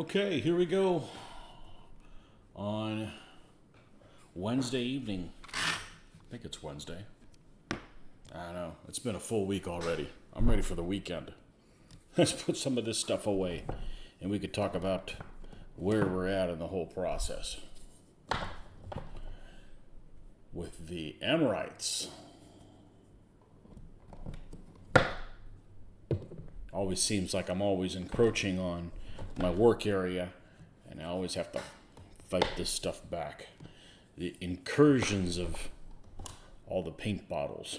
Okay, here we go on Wednesday evening. I think it's Wednesday. I don't know. It's been a full week already. I'm ready for the weekend. Let's put some of this stuff away and we could talk about where we're at in the whole process. With the Amorites. Always seems like I'm always encroaching on my work area, and I always have to fight this stuff back. The incursions of all the paint bottles.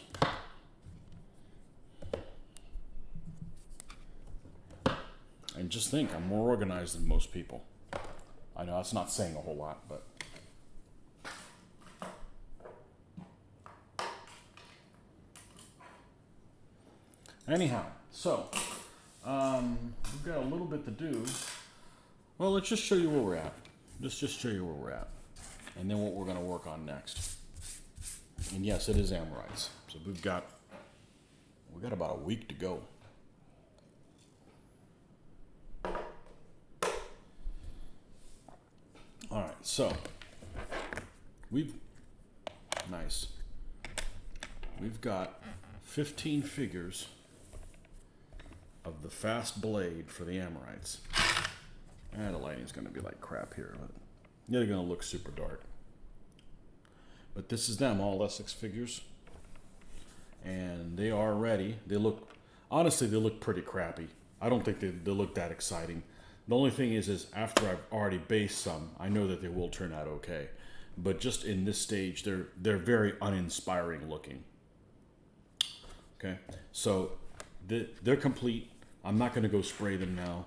And just think, I'm more organized than most people. I know that's not saying a whole lot, but anyhow, so we've got a little bit to do. Well, let's just show you where we're at. Let's just show you where we're at, and then what we're going to work on next. And yes, it is Amorites. So we got about a week to go. All right, so we've got 15 figures of the fast blade for the Amorites. The lighting's going to be like crap here, but they're going to look super dark. But this is them, all Essex figures, and they are ready. Honestly, they look pretty crappy. I don't think they look that exciting. The only thing is after I've already based some, I know that they will turn out okay. But just in this stage, they're very uninspiring looking. Okay, so they're complete. I'm not going to go spray them now.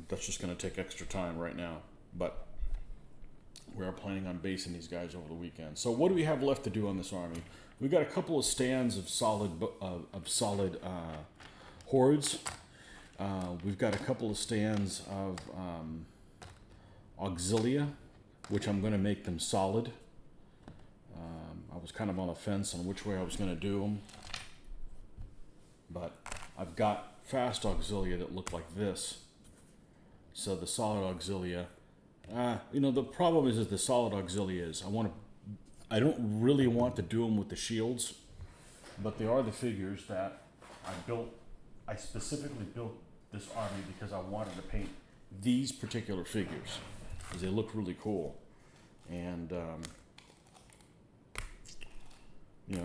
That's just going to take extra time right now. But we are planning on basing these guys over the weekend. So what do we have left to do on this army? We've got a couple of stands of solid hordes. We've got a couple of stands of Auxilia, which I'm going to make them solid. I was kind of on the fence on which way I was going to do them. But I've got fast Auxilia that look like this. So the solid Auxilia, the problem is the solid Auxilia is I don't really want to do them with the shields, but they are the figures that I specifically built this army because I wanted to paint these particular figures because they look really cool. And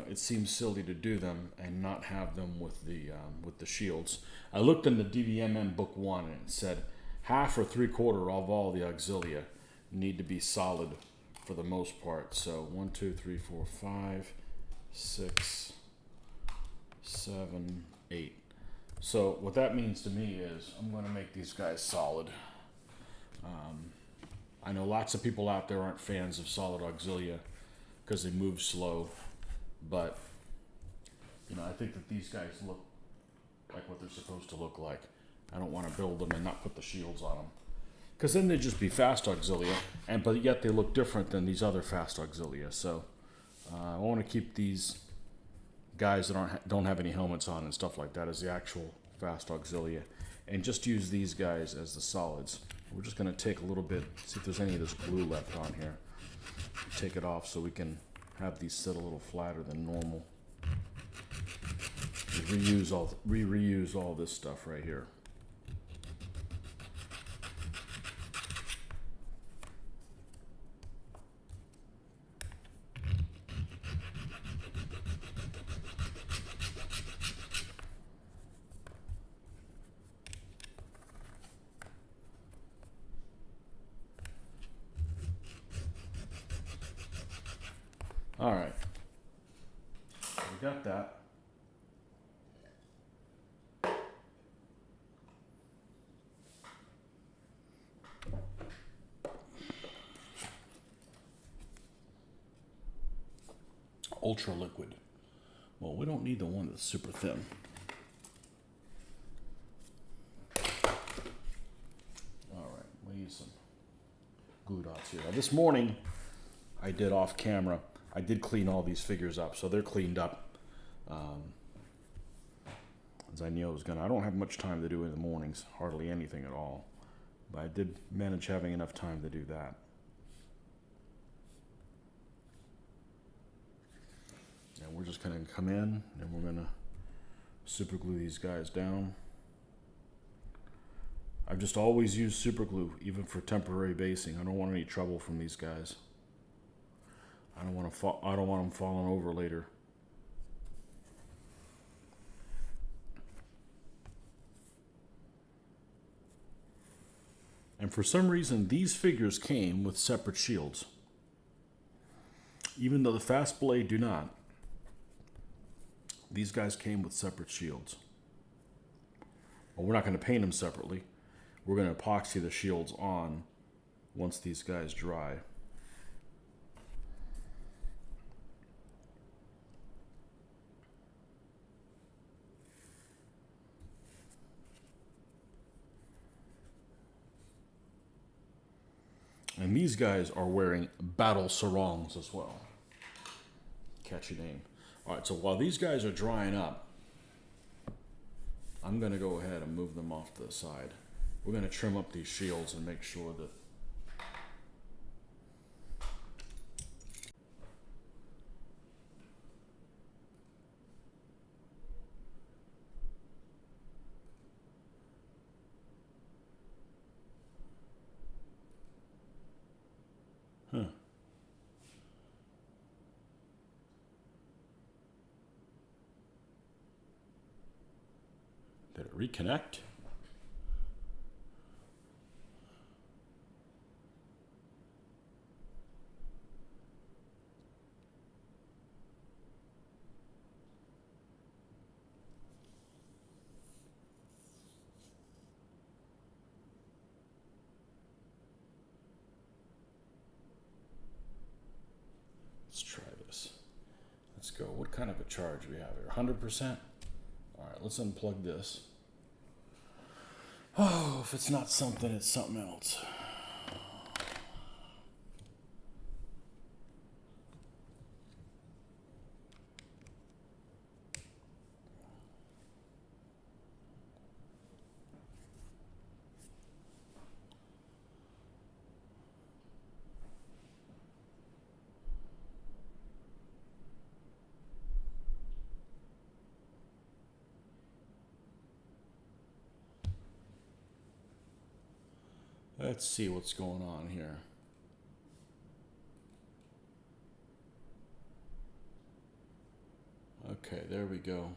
it seems silly to do them and not have them with the shields. I looked in the DVMM book 1 and it said half or 3/4 of all the Auxilia need to be solid for the most part. So 1, 2, 3, 4, 5, 6, 7, 8. So what that means to me is I'm going to make these guys solid. I know lots of people out there aren't fans of solid Auxilia because they move slow. But, I think that these guys look like what they're supposed to look like. I don't want to build them and not put the shields on them. Because then they'd just be fast Auxilia, but yet they look different than these other fast Auxilia. So I want to keep these guys that don't have any helmets on and stuff like that as the actual fast Auxilia. And just use these guys as the solids. We're just going to take a little bit, see if there's any of this glue left on here. Take it off so we can have these sit a little flatter than normal. Reuse all this stuff right here. All right, we got that. Ultra liquid. Well, we don't need the one that's super thin. All right, we need some glue dots here. Now, this morning, I did off camera. I did clean all these figures up, so they're cleaned up. As I knew I was gonna. I don't have much time to do in the mornings, hardly anything at all. But I did manage having enough time to do that. And we're just going to come in and we're going to super glue these guys down. I've just always used super glue, even for temporary basing. I don't want any trouble from these guys. I don't want them falling over later. And for some reason, these figures came with separate shields. Even though the Fast Blade do not, these guys came with separate shields. Well, we're not going to paint them separately. We're going to epoxy the shields on once these guys dry. And these guys are wearing battle sarongs as well. Catchy name. All right, so while these guys are drying up, I'm going to go ahead and move them off to the side. We're going to trim up these shields and make sure that Did it reconnect? Let's try this. Let's go. What kind of a charge do we have here? 100%? All right, let's unplug this. Oh, if it's not something, it's something else. Let's see what's going on here. Okay, there we go.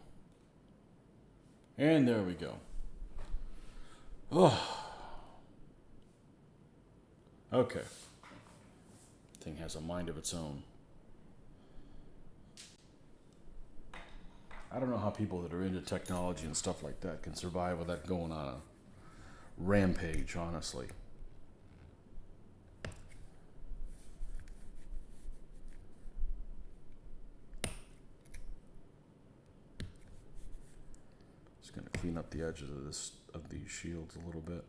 And there we go. Oh. Okay. Thing has a mind of its own. I don't know how people that are into technology and stuff like that can survive without going on a rampage, honestly. Just going to clean up the edges of these shields a little bit.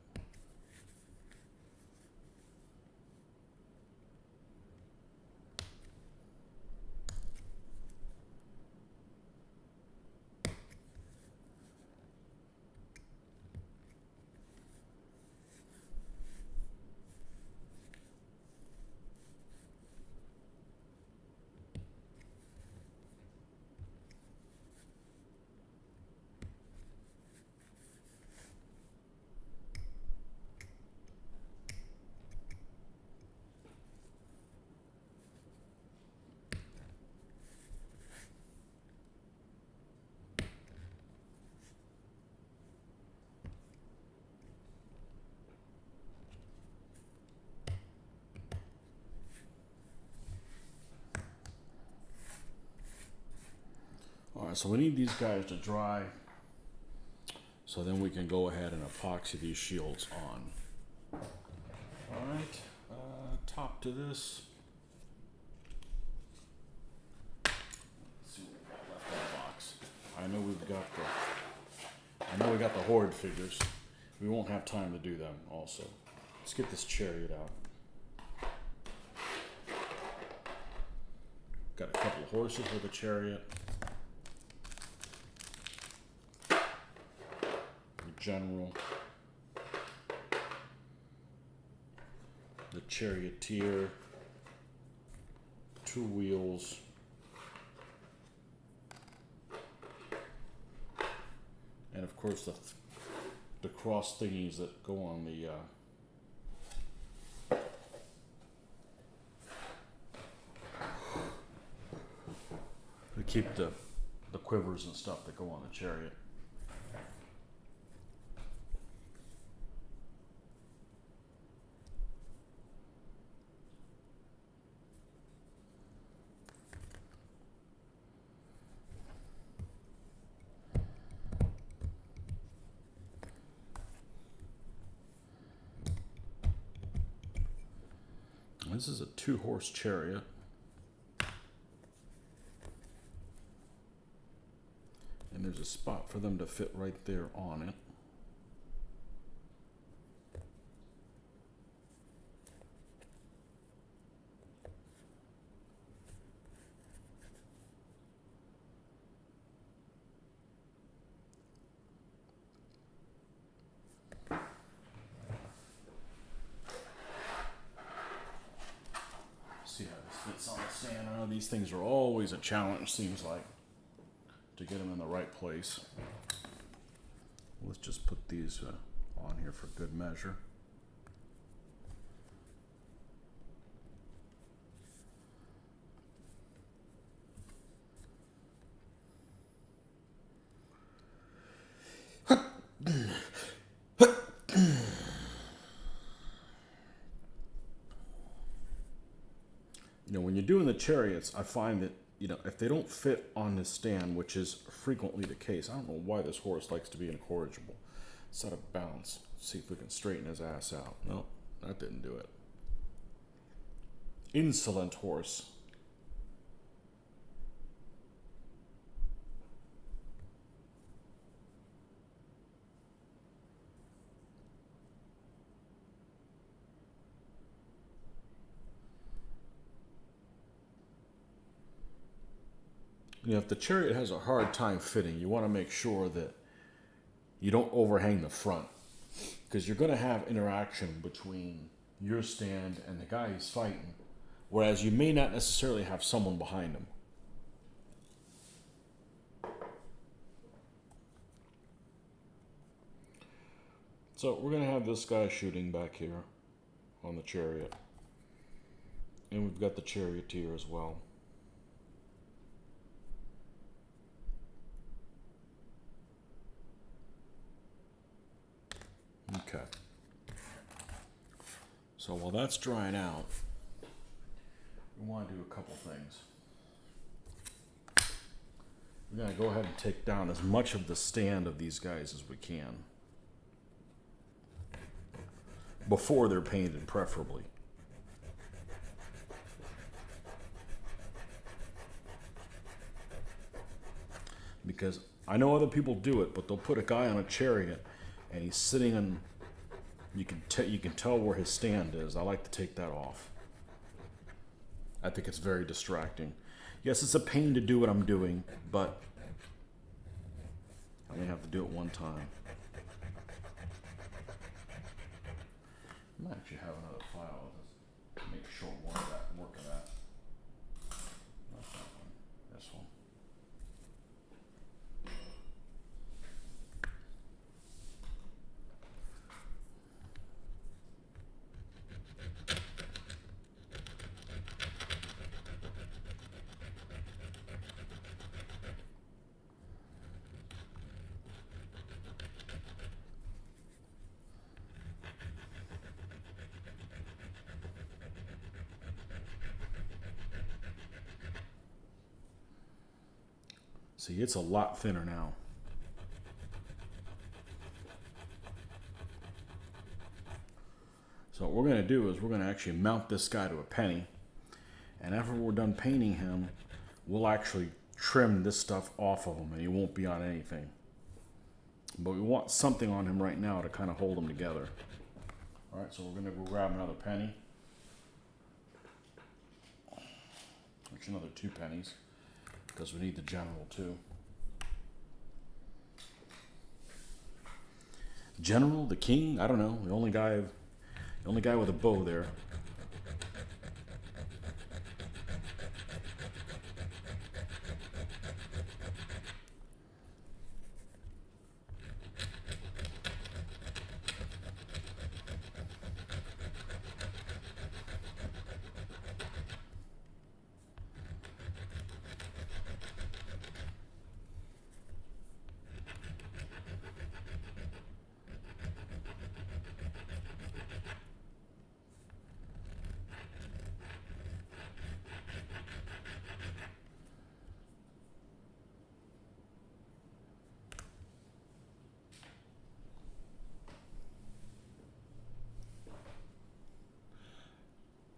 Alright, so we need these guys to dry so then we can go ahead and epoxy these shields on. Alright, top to this. Let's see what we got left in the box. I know we got the Horde figures. We won't have time to do them also. Let's get this Chariot out. Got a couple of horses with a Chariot. General. charioteer, 2 wheels, and of course the cross thingies that go on the to keep the quivers and stuff that go on the chariot. This is a 2-horse chariot. And there's a spot for them to fit right there on it. See how this fits on the stand. I know these things are always a challenge, seems like, to get them in the right place. Let's just put these on here for good measure. You know, when you're doing the chariots, I find that, you know, if they don't fit on this stand, which is frequently the case, I don't know why this horse likes to be incorrigible. Set a bounce. See if we can straighten his ass out. No, that didn't do it. Insolent horse. You know, if the chariot has a hard time fitting, you want to make sure that you don't overhang the front, because you're going to have interaction between your stand and the guy he's fighting, whereas you may not necessarily have someone behind him. So we're going to have this guy shooting back here on the chariot, and we've got the charioteer as well. Okay. So while that's drying out, we want to do a couple things. We're going to go ahead and take down as much of the stand of these guys as we can. Before they're painted, preferably. Because I know other people do it, but they'll put a guy on a chariot and he's sitting in, you can tell where his stand is. I like to take that off. I think it's very distracting. Yes, it's a pain to do what I'm doing, but I only have to do it one time. I might actually have another file to make short work of that. Not that one, this one. See, it's a lot thinner now. So what we're going to do is we're going to actually mount this guy to a penny. And after we're done painting him, we'll actually trim this stuff off of him and he won't be on anything. But we want something on him right now to kind of hold him together. All right, so we're going to go grab another penny. Actually, another 2 pennies. Because we need the general too. General, the king, I don't know. The only guy with a bow there.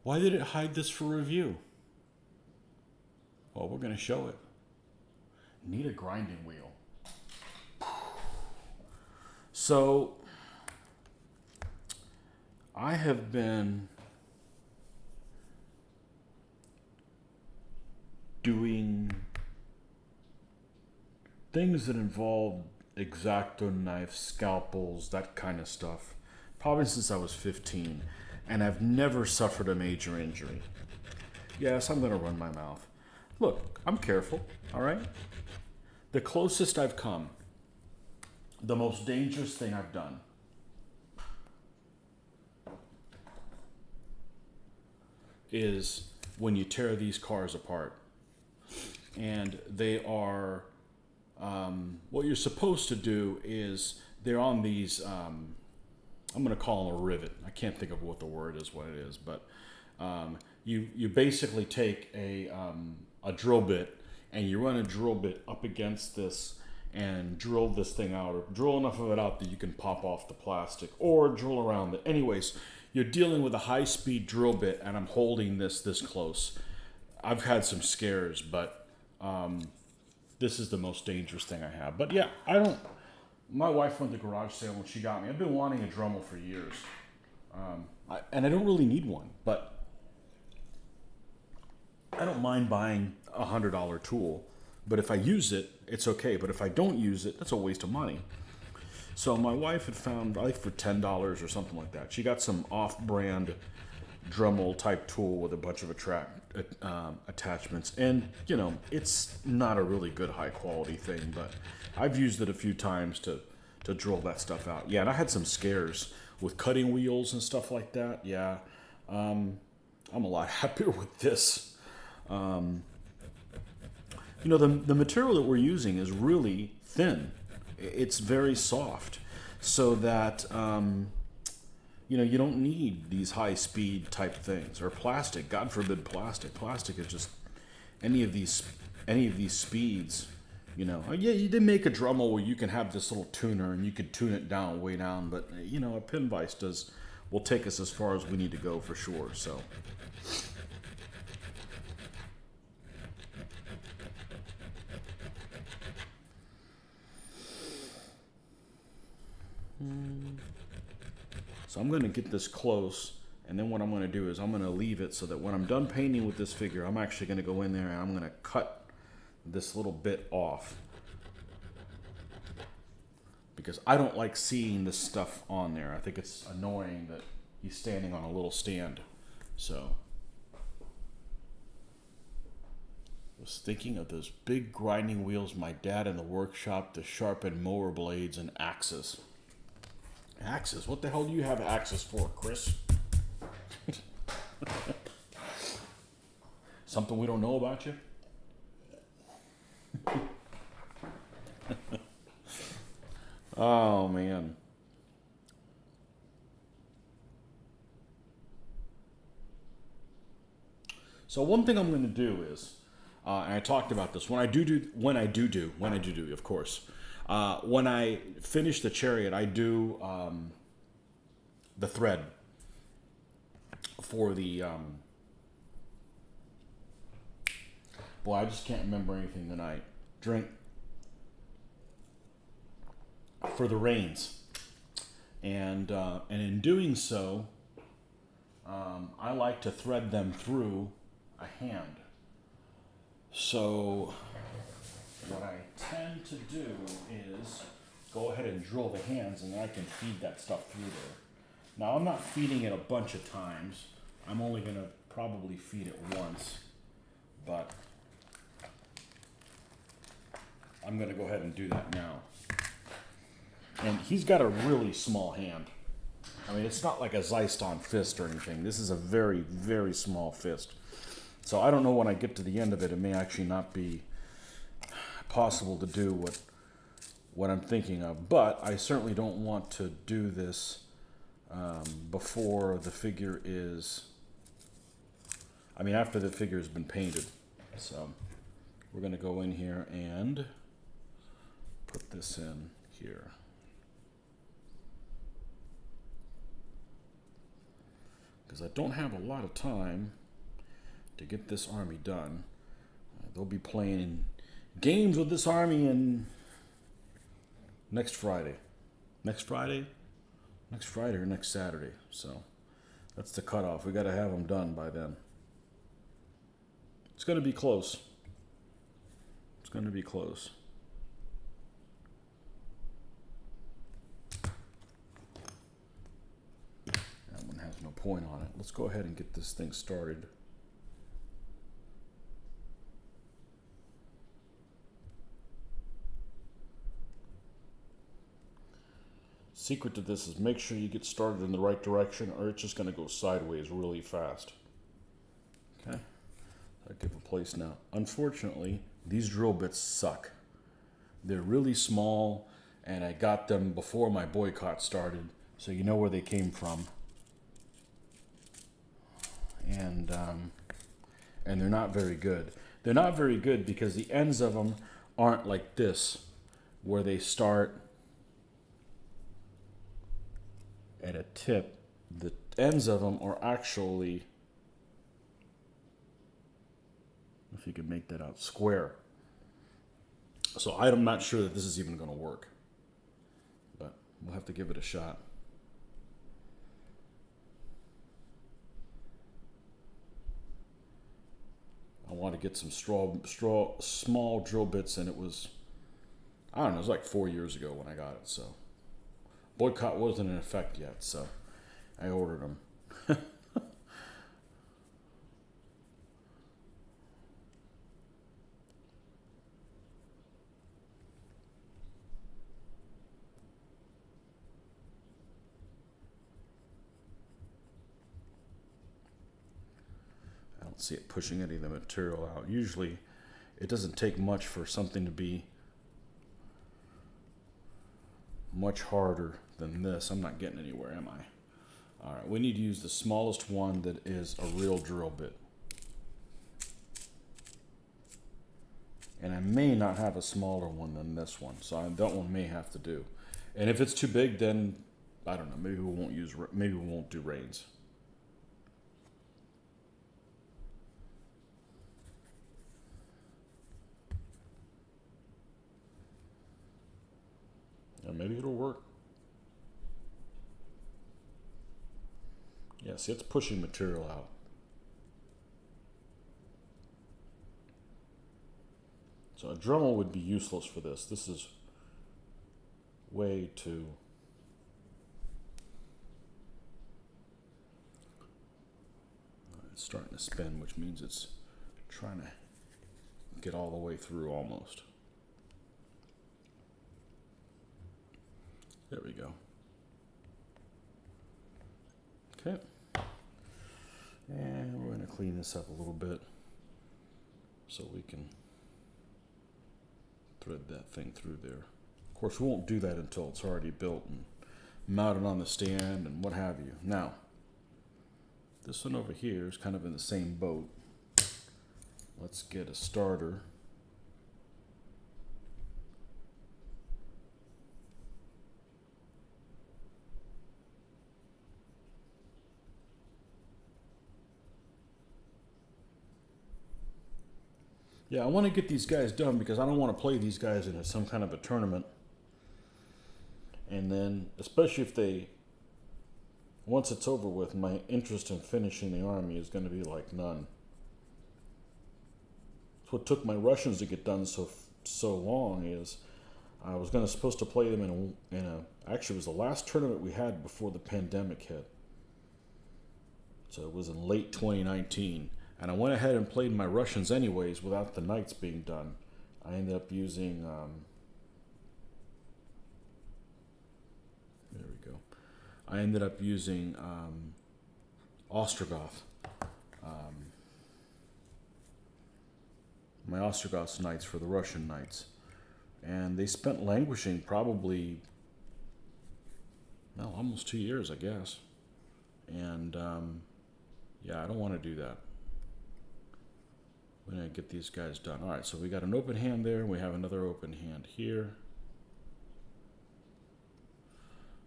Why did it hide this for review? Well, we're going to show it. Need a grinding wheel. So, I have been doing things that involve X-Acto knives, scalpels, that kind of stuff, probably since I was 15, and I've never suffered a major injury. Yes, I'm going to run my mouth. Look, I'm careful, all right? The closest I've come, the most dangerous thing I've done, is when you tear these cars apart. And they are, what you're supposed to do is, they're on these, I'm going to call them a rivet. I can't think of what the word is, what it is, but you basically take a drill bit and you run a drill bit up against this and drill this thing out, or drill enough of it out that you can pop off the plastic, or drill around it. Anyways, you're dealing with a high-speed drill bit, and I'm holding this close. I've had some scares, but this is the most dangerous thing I have. But yeah, my wife went to garage sale when she got me. I've been wanting a Dremel for years. And I don't really need one, but I don't mind buying a $100 tool. But if I use it, it's okay. But if I don't use it, that's a waste of money. So my wife had found, I think for $10 or something like that, she got some off-brand Dremel type tool with a bunch of attachments. And, you know, it's not a really good high quality thing, but I've used it a few times to drill that stuff out. Yeah, and I had some scares with cutting wheels and stuff like that. Yeah, I'm a lot happier with this. You know, the material that we're using is really thin. It's very soft, so that you know, you don't need these high-speed type things, or plastic. God forbid plastic. Plastic is just any of these speeds. You know, yeah, they make a Dremel where you can have this little tuner and you can tune it down, way down. But you know, a pin vise will take us as far as we need to go for sure. So. So I'm going to get this close, and then what I'm going to do is I'm going to leave it so that when I'm done painting with this figure, I'm actually going to go in there and I'm going to cut this little bit off. Because I don't like seeing this stuff on there. I think it's annoying that he's standing on a little stand. So, I was thinking of those big grinding wheels my dad in the workshop to sharpen mower blades and axes. Axes? What the hell do you have axes for, Chris? Something we don't know about you? Oh, man. So one thing I'm going to do is, and I talked about this, when I do, of course. When I finish the Chariot, I do the thread for the... boy, I just can't remember anything tonight. Drink. For the reins. And in doing so, I like to thread them through a hand. So what I tend to do is go ahead and drill the hands, and then I can feed that stuff through there. Now, I'm not feeding it a bunch of times. I'm only going to probably feed it once, but I'm going to go ahead and do that now. And he's got a really small hand. I mean, it's not like a Zyston fist or anything. This is a very, very small fist. So I don't know when I get to the end of it, it may actually not be possible to do what I'm thinking of. But I certainly don't want to do this before the figure is, after the figure has been painted. So we're going to go in here and put this in here. because I don't have a lot of time to get this army done. They'll be playing games with this army in next Friday. Next Friday or next Saturday. So that's the cutoff. We got to have them done by then. It's going to be close. It's going to be close. That one has no point on it. Let's go ahead and get this thing started. Secret to this is make sure you get started in the right direction or it's just going to go sideways really fast. Okay, I give a place now. Unfortunately, these drill bits suck. They're really small and I got them before my boycott started, so you know where they came from. And they're not very good. They're not very good because the ends of them aren't like this, where they start at a tip. The ends of them are actually, if you can make that out, square. So I'm not sure that this is even going to work, but we'll have to give it a shot. I want to get some small drill bits, and it was, I don't know, it was like 4 years ago when I got it, so. Boycott wasn't in effect yet, so I ordered them. I don't see it pushing any of the material out. Usually, it doesn't take much for something to be much harder than this. I'm not getting anywhere, am I? All right, we need to use the smallest one that is a real drill bit. And I may not have a smaller one than this one, so that one may have to do. And if it's too big, then I don't know. Maybe we won't do reins. Yeah, maybe it'll work. Yeah, see, it's pushing material out. So a Dremel would be useless for this. This is way too... It's starting to spin, which means it's trying to get all the way through almost. There we go. Okay. And we're going to clean this up a little bit so we can thread that thing through there. Of course, we won't do that until it's already built and mounted on the stand and what have you. Now, this one over here is kind of in the same boat. Let's get a starter. Yeah, I want to get these guys done because I don't want to play these guys in some kind of a tournament. And then, especially if they, once it's over with, my interest in finishing the army is going to be like none. That's what took my Russians to get done so long is I was supposed to play them in a actually it was the last tournament we had before the pandemic hit. So it was in late 2019. And I went ahead and played my Russians anyways without the knights being done. I ended up using, there we go. I ended up using Ostrogoth. My Ostrogoth's knights for the Russian knights. And they spent languishing probably, well, almost 2 years, I guess. And yeah, I don't want to do that. We're going to get these guys done. All right, so we got an open hand there. We have another open hand here.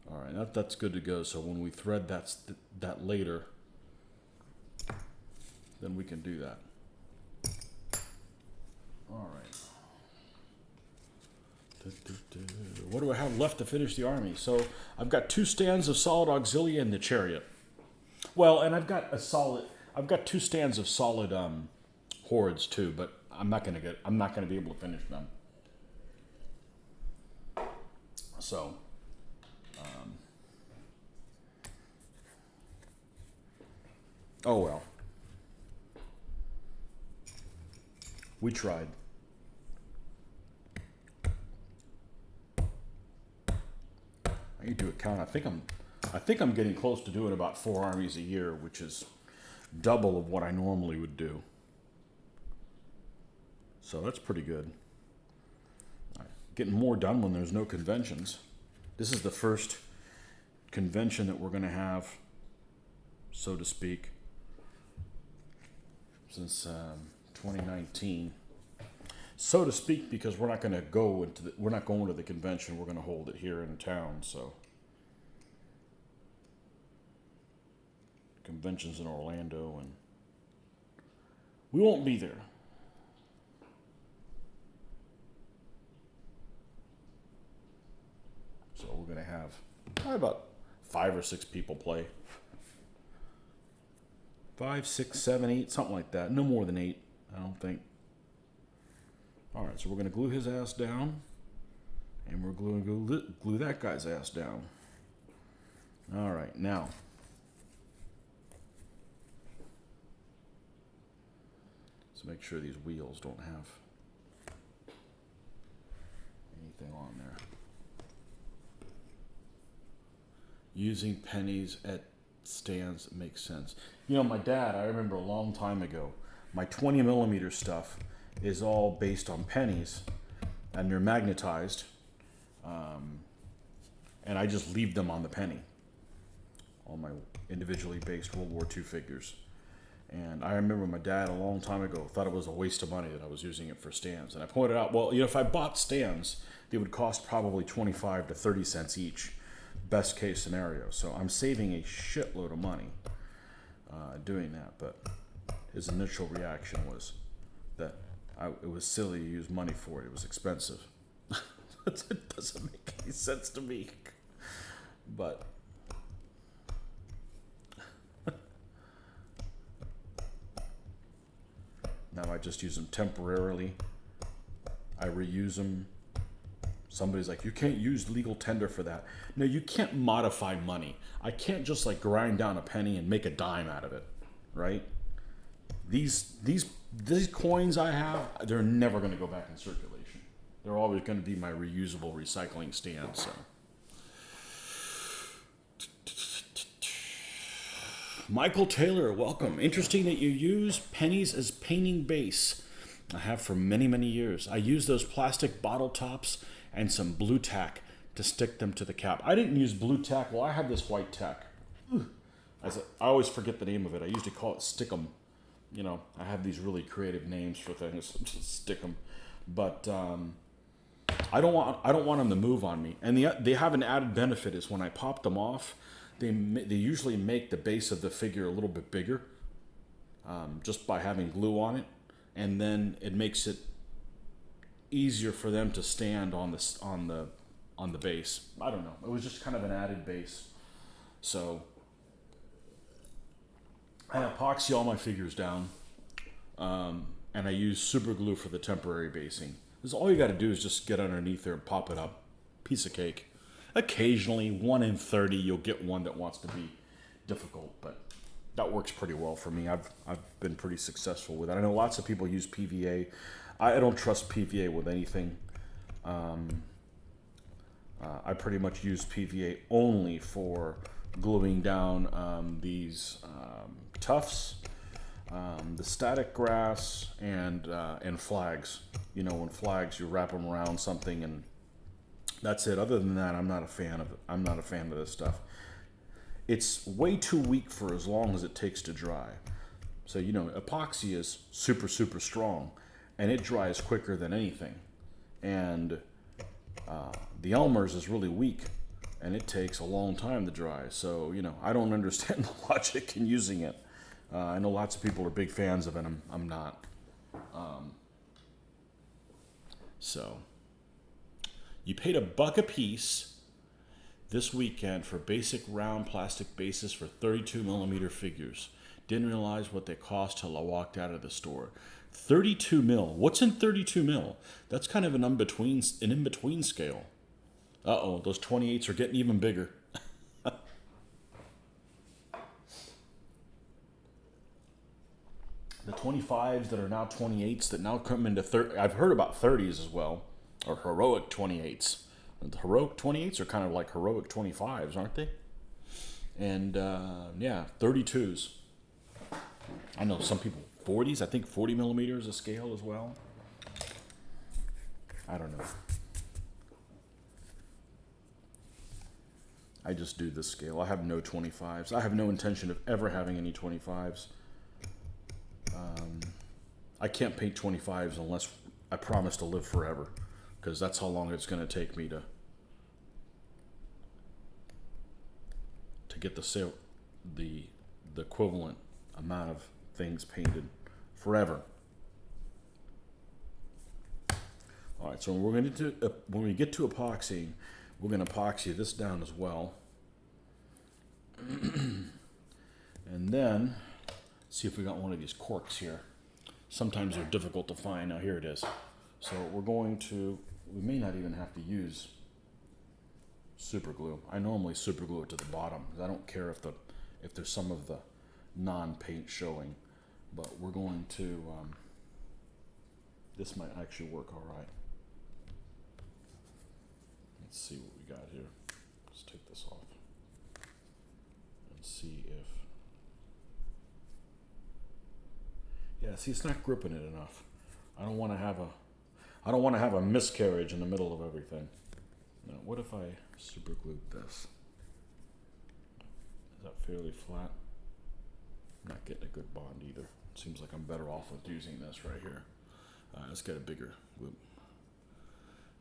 All right, that's good to go. So when we thread that later, then we can do that. All right. What do I have left to finish the army? So I've got 2 stands of solid Auxilia and the Chariot. Well, and I've got 2 stands of solid hordes too, but I'm not gonna be able to finish them. So, oh well. We tried. I need to account. I think I'm getting close to doing about 4 armies a year, which is double of what I normally would do. So that's pretty good. Getting more done when there's no conventions. This is the first convention that we're going to have, so to speak, since 2019. So to speak, because we're not going to go we're not going to the convention. We're going to hold it here in town. So conventions in Orlando, and we won't be there. So we're going to have probably about 5 or 6 people play. 5, 6, 7, 8, something like that. No more than 8, I don't think. All right, so we're going to glue his ass down, and we're going to glue that guy's ass down. All right, now, let's make sure these wheels don't have anything on there. Using pennies at stands makes sense. You know, my dad, I remember a long time ago, my 20 millimeter stuff is all based on pennies, and they're magnetized, and I just leave them on the penny, all my individually based World War II figures. And I remember my dad a long time ago thought it was a waste of money that I was using it for stands. And I pointed out, well, you know, if I bought stands, they would cost probably 25 to 30 cents each, best case scenario. So I'm saving a shitload of money doing that. But his initial reaction was that it was silly to use money for it. It was expensive. It doesn't make any sense to me. But now I just use them temporarily. I reuse them. Somebody's like, you can't use legal tender for that. No, you can't modify money. I can't just like grind down a penny and make a dime out of it, right? These coins I have, they're never going to go back in circulation. They're always going to be my reusable recycling stand. So, Michael Taylor, welcome. Interesting that you use pennies as painting base. I have for many, many years. I use those plastic bottle tops and some blue tack to stick them to the cap. I didn't use blue tack. Well, I have this white tack. I always forget the name of it. I usually call it Stickum. You know, I have these really creative names for things. Just stick them. But I don't want them to move on me. And they have an added benefit is when I pop them off, they usually make the base of the figure a little bit bigger, just by having glue on it, and then it makes it easier for them to stand on the base. I don't know. It was just kind of an added base. So I epoxy all my figures down, and I use super glue for the temporary basing. Because all you got to do is just get underneath there and pop it up. Piece of cake. Occasionally, 1 in 30, you'll get one that wants to be difficult, but that works pretty well for me. I've been pretty successful with it. I know lots of people use PVA. I don't trust PVA with anything. I pretty much use PVA only for gluing down these tufts, the static grass, and flags. You know, when flags, you wrap them around something, and that's it. Other than that, I'm not a fan of it. I'm not a fan of this stuff. It's way too weak for as long as it takes to dry. So, you know, epoxy is super, super strong, and it dries quicker than anything. And the Elmer's is really weak, and it takes a long time to dry. So, you know, I don't understand the logic in using it. I know lots of people are big fans of it. I'm not. So, you paid $1 a piece this weekend for basic round plastic bases for 32 millimeter figures. Didn't realize what they cost till I walked out of the store. 32 mil. What's in 32 mil? That's kind of an in-between scale. Uh-oh, those 28s are getting even bigger. The 25s that are now 28s that now come into 30. I've heard about 30s as well, or heroic 28s. The heroic 28s are kind of like heroic 25s, aren't they? And yeah, 32s. I know some people 40s. I think 40 millimeters a scale as well. I don't know. I just do this scale. I have no 25s. I have no intention of ever having any 25s. I can't paint 25s unless I promise to live forever, because that's how long it's going to take me to get the equivalent amount of things painted forever. All right, so when we get to epoxy, we're going to epoxy this down as well. And then see if we got one of these corks here. Sometimes they're difficult to find. Now here it is. So we may not even have to use super glue. I normally super glue it to the bottom because I don't care if there's some of the non-paint showing, but we're going to, this might actually work all right. Let's see what we got here. Let's take this off and see if, yeah, see, it's not gripping it enough. I don't want to have a miscarriage in the middle of everything. Now, what if I super glued this? Is that fairly flat? I'm not getting a good bond either. Seems like I'm better off with using this right here. Let's get a bigger glue.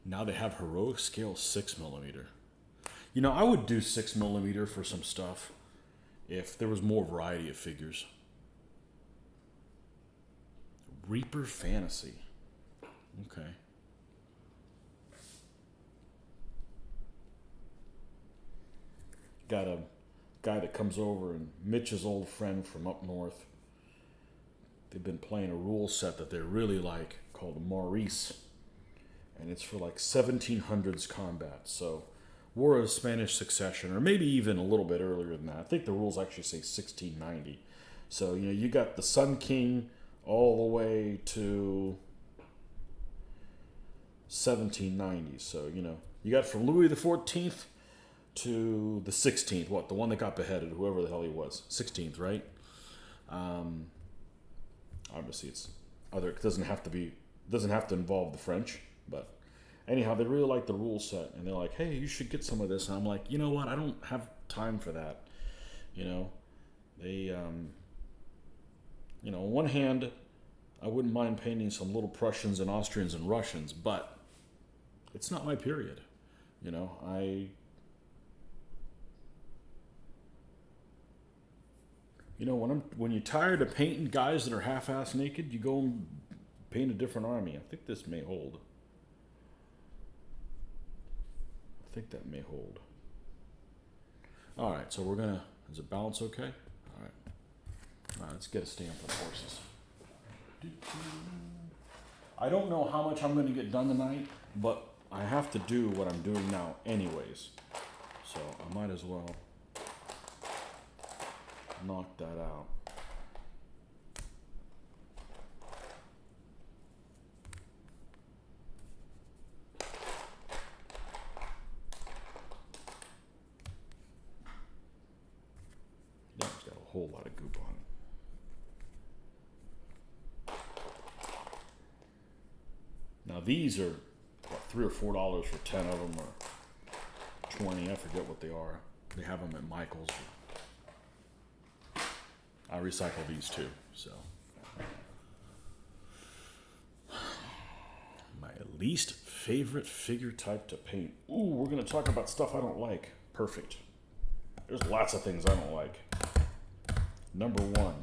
Now they have heroic scale 6 millimeter. You know, I would do 6 millimeter for some stuff if there was more variety of figures. Reaper Fantasy. Okay. Got a guy that comes over, and Mitch's old friend from up north. They've been playing a rule set that they really like called Maurice. And it's for like 1700s combat. So War of Spanish Succession, or maybe even a little bit earlier than that. I think the rules actually say 1690. So, you know, you got the Sun King all the way to 1790. So, you know, you got from Louis the 14th to the 16th. What? The one that got beheaded, whoever the hell he was. 16th, right? Obviously, it doesn't have to involve the French. But anyhow, they really like the rule set, and they're like, hey, you should get some of this. And I'm like, you know what? I don't have time for that. You know, they, you know, on one hand, I wouldn't mind painting some little Prussians and Austrians and Russians, but it's not my period. You know, when you're tired of painting guys that are half-ass naked, you go and paint a different army. I think this may hold. I think that may hold. All right, so we're gonna, is it balance okay? All right, let's get a stamp for the horses. I don't know how much I'm gonna get done tonight, but I have to do what I'm doing now anyways. So I might as well knock that out. Yeah, it's got a whole lot of goop on it. Now these are what, $3 or $4 for 10 of them, or 20. I forget what they are. They have them at Michael's. I recycle these too, so. My least favorite figure type to paint. Ooh, we're gonna talk about stuff I don't like. Perfect. There's lots of things I don't like. Number one,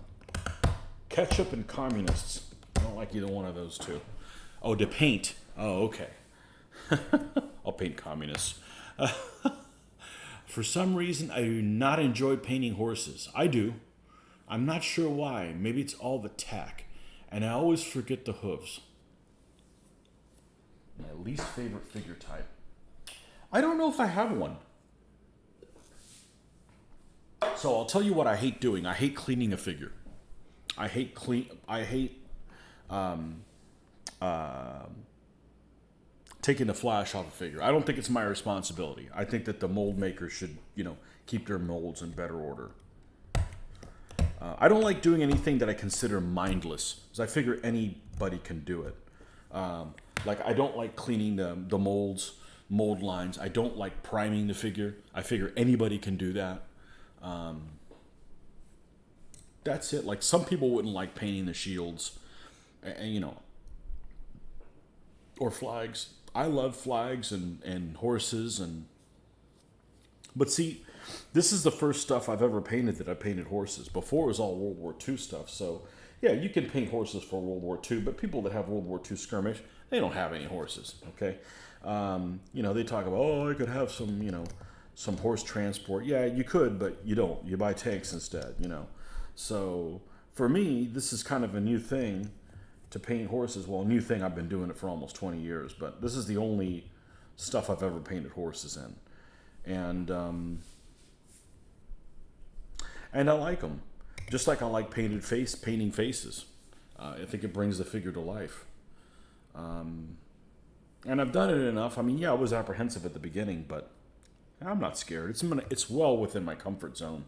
Ketchup and communists. I don't like either one of those two. Oh, to paint. Oh, okay. I'll paint communists. For some reason, I do not enjoy painting horses. I do. I'm not sure why. Maybe it's all the tack. And I always forget the hooves. My least favorite figure type. I don't know if I have one. So I'll tell you what I hate doing. I hate cleaning a figure. I hate taking the flash off a figure. I don't think it's my responsibility. I think that the mold maker should, keep their molds in better order. I don't like doing anything that I consider mindless, because I figure anybody can do it. Like, I don't like cleaning the mold lines. I don't like priming the figure. I figure anybody can do that. That's it. Like, some people wouldn't like painting the shields, and or flags. I love flags and horses but see, this is the first stuff I've ever painted that I painted horses. Before it was all World War II stuff. So yeah, you can paint horses for World War II, but people that have World War II skirmish, they don't have any horses. Okay, they talk about, I could have some horse transport. Yeah, you could, but you don't. You buy tanks instead. So for me, this is kind of a new thing. To paint horses. Well, a new thing. I've been doing it for almost 20 years, but this is the only stuff I've ever painted horses in, and I like them, just like I like painting faces. I think it brings the figure to life, and I've done it enough. I mean, yeah, I was apprehensive at the beginning, but I'm not scared. It's well within my comfort zone.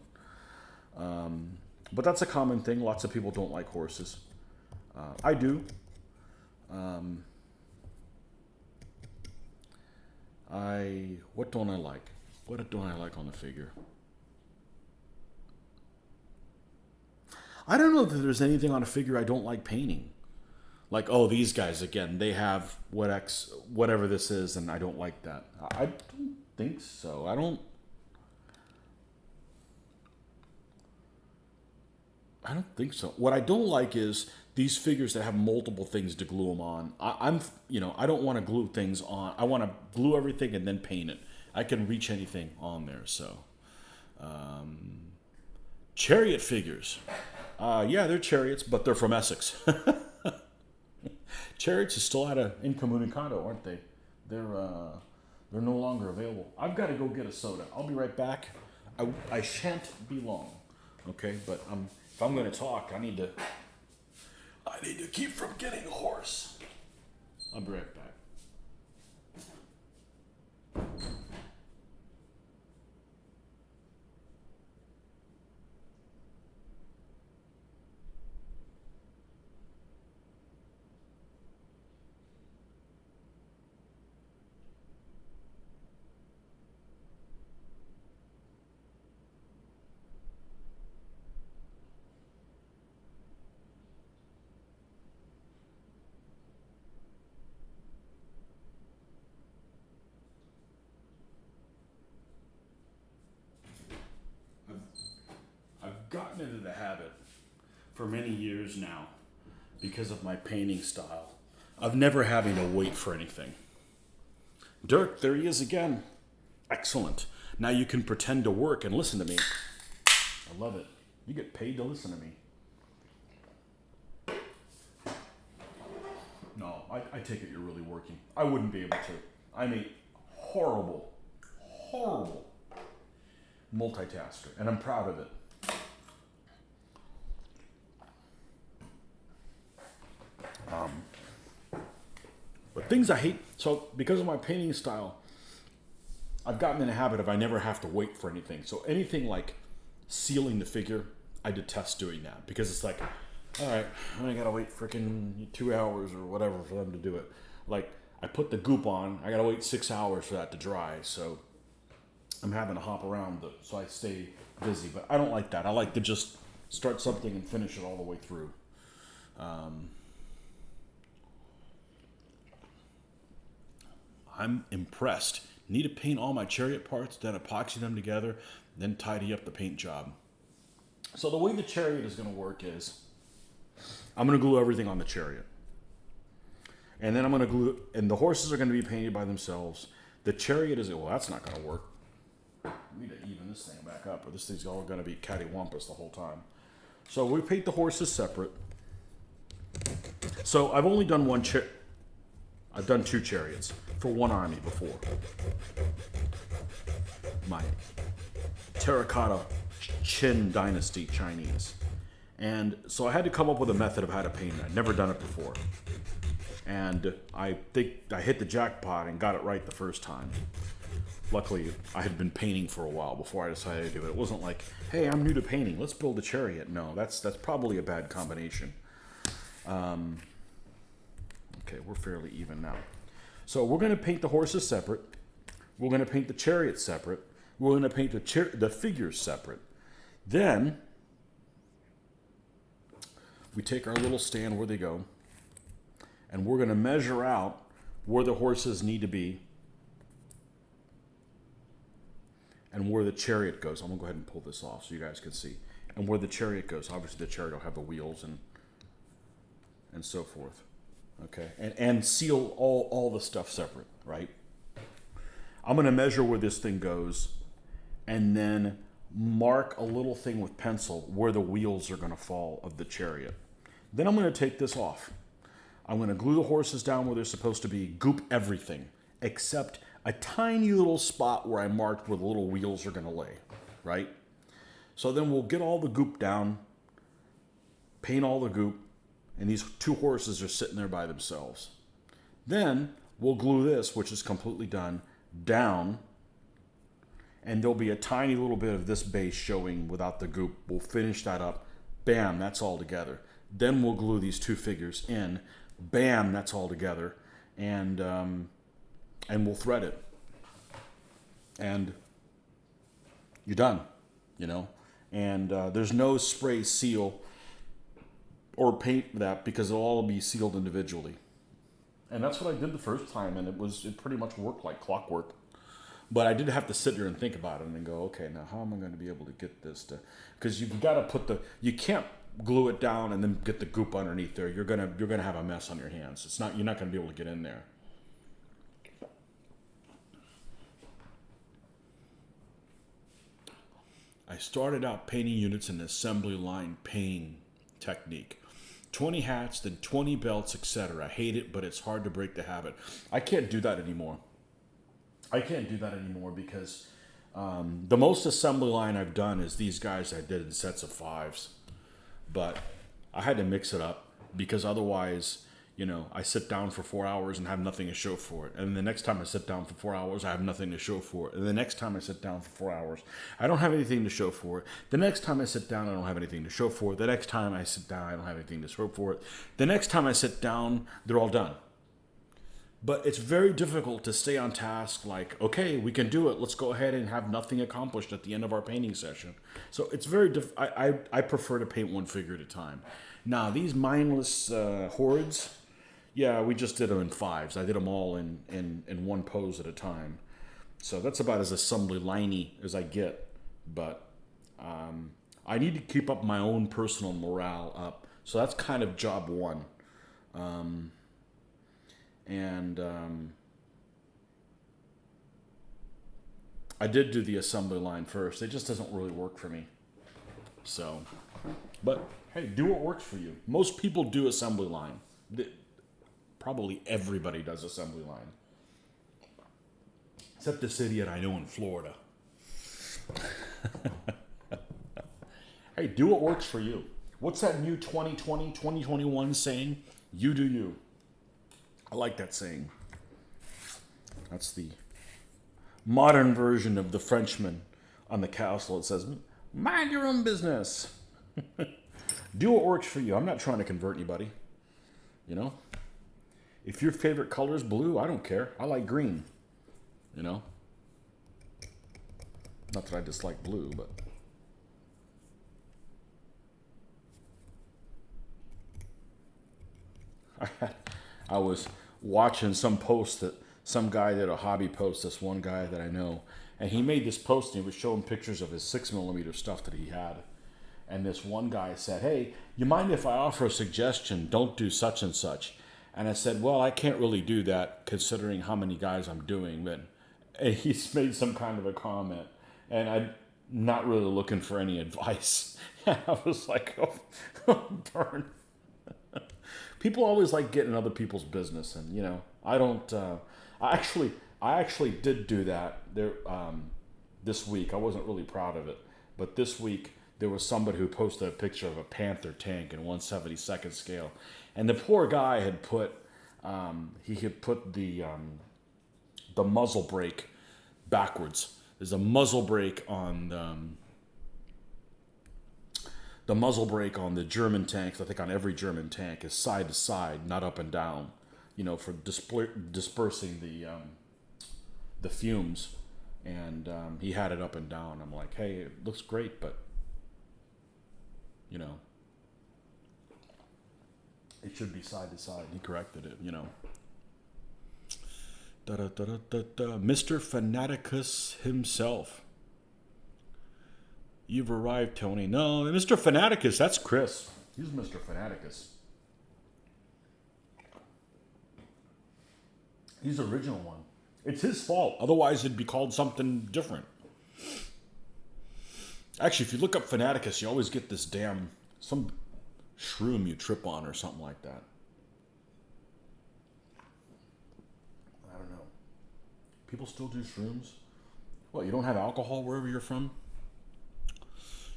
But that's a common thing. Lots of people don't like horses. I do. What don't I like? What don't I like on the figure? I don't know that there's anything on a figure I don't like painting. Like, these guys again, they have whatever this is, and I don't like that. I don't think so. I don't think so. What I don't like is these figures that have multiple things to glue them on. I don't want to glue things on. I want to glue everything and then paint it. I can reach anything on there. So, Chariot figures. Yeah, they're chariots, but they're from Essex. Chariots is still out of incommunicado, aren't they? They're no longer available. I've got to go get a soda. I'll be right back. I shan't be long. Okay, but if I'm going to talk, I need to keep from getting hoarse. I'll be right back. I've gotten into the habit for many years now, because of my painting style, of never having to wait for anything. Dirk, there he is again. Excellent. Now you can pretend to work and listen to me. I love it. You get paid to listen to me. No, I take it you're really working. I wouldn't be able to. I'm a horrible multitasker, and I'm proud of it. But things I hate, so because of my painting style, I've gotten in a habit of I never have to wait for anything. So anything like sealing the figure, I detest doing that, because it's like, all right, I gotta wait freaking 2 hours or whatever for them to do it. Like, I put the goop on, I gotta wait 6 hours for that to dry, so I'm having to hop around so I stay busy. But I don't like that. I like to just start something and finish it all the way through. I'm impressed. Need to paint all my Chariot parts, then epoxy them together, then tidy up the paint job. So the way the Chariot is going to work is, I'm going to glue everything on the chariot. And then I'm going to glue, and the horses are going to be painted by themselves. The chariot is, well, that's not going to work. We need to even this thing back up, or this thing's all going to be cattywampus the whole time. So we paint the horses separate. So I've only done I've done 2 chariots for one army before. My terracotta Qin dynasty Chinese. And so I had to come up with a method of how to paint it. I'd never done it before. And I think I hit the jackpot and got it right the first time. Luckily, I had been painting for a while before I decided to do it. It wasn't like, hey, I'm new to painting, let's build a chariot. No, that's probably a bad combination. Okay, we're fairly even now. So we're going to paint the horses separate. We're going to paint the chariot separate. We're going to paint the figures separate. Then we take our little stand where they go, and we're going to measure out where the horses need to be and where the chariot goes. I'm going to go ahead and pull this off so you guys can see. And where the chariot goes. Obviously, the chariot will have the wheels and so forth. Okay, and seal all the stuff separate, right? I'm going to measure where this thing goes and then mark a little thing with pencil where the wheels are going to fall of the chariot. Then I'm going to take this off. I'm going to glue the horses down where they're supposed to be, goop everything, except a tiny little spot where I marked where the little wheels are going to lay, right? So then we'll get all the goop down, paint all the goop, and these 2 horses are sitting there by themselves. Then we'll glue this, which is completely done, down, and there'll be a tiny little bit of this base showing without the goop. We'll finish that up. Bam, that's all together. Then we'll glue these 2 figures in. Bam, that's all together. And we'll thread it. And you're done, you know. And there's no spray seal or paint that because it'll all be sealed individually. And that's what I did the first time, and it pretty much worked like clockwork. But I did have to sit here and think about it and then go, okay, now how am I going to be able to get this to, because you've got to you can't glue it down and then get the goop underneath there. You're gonna have a mess on your hands. You're not going to be able to get in there. I started out painting units in assembly line painting technique. 20 hats, then 20 belts, etc. I hate it, but it's hard to break the habit. I can't do that anymore. Because the most assembly line I've done is these guys I did in sets of 5s. But I had to mix it up because otherwise, you know, I sit down for 4 hours and have nothing to show for it. And the next time I sit down for 4 hours, I have nothing to show for it. And the next time I sit down for 4 hours, I don't have anything to show for it. The next time I sit down, I don't have anything to show for it. The next time I sit down, I don't have anything to show for it. The next time I sit down, they're all done. But it's very difficult to stay on task like, okay, we can do it. Let's go ahead and have nothing accomplished at the end of our painting session. So it's very I prefer to paint 1 figure at a time. Now, these mindless hordes, yeah, we just did them in 5s. I did them all in one pose at a time. So that's about as assembly liney as I get. But I need to keep up my own personal morale up. So that's kind of job 1. I did do the assembly line first. It just doesn't really work for me. So, but hey, do what works for you. Most people do assembly line. Probably everybody does assembly line. Except this idiot I know in Florida. Hey, do what works for you. What's that new 2020, 2021 saying? You do you. I like that saying. That's the modern version of the Frenchman on the castle. It says, mind your own business. Do what works for you. I'm not trying to convert anybody. You know? If your favorite color is blue, I don't care. I like green. You know? Not that I dislike blue, but... I was watching some post that some guy did, a hobby post, this one guy that I know, and he made this post and he was showing pictures of his 6mm stuff that he had, And this one guy said, "Hey, you mind if I offer a suggestion? Don't do such and such." And I said, "Well, I can't really do that considering how many guys I'm doing." But and he's made some kind of a comment, and I'm not really looking for any advice. I was like, "Oh, burn." People always like getting in other people's business, and I don't. I actually did do that there this week. I wasn't really proud of it, but this week there was somebody who posted a picture of a Panther tank in 1/72nd scale, and the poor guy had put the muzzle brake backwards. There's a muzzle brake on the muzzle brake on the German tanks. I think on every German tank is side to side, not up and down. For dispersing the fumes, and he had it up and down. I'm like, hey, it looks great, but it should be side to side. He corrected it. Mr. Fanaticus himself. You've arrived, Tony. No, Mr. Fanaticus, that's Chris. He's Mr. Fanaticus. He's the original one. It's his fault. Otherwise, it'd be called something different. Actually, if you look up Fanaticus, you always get this some shroom you trip on or something like that. I don't know. People still do shrooms? What, you don't have alcohol wherever you're from?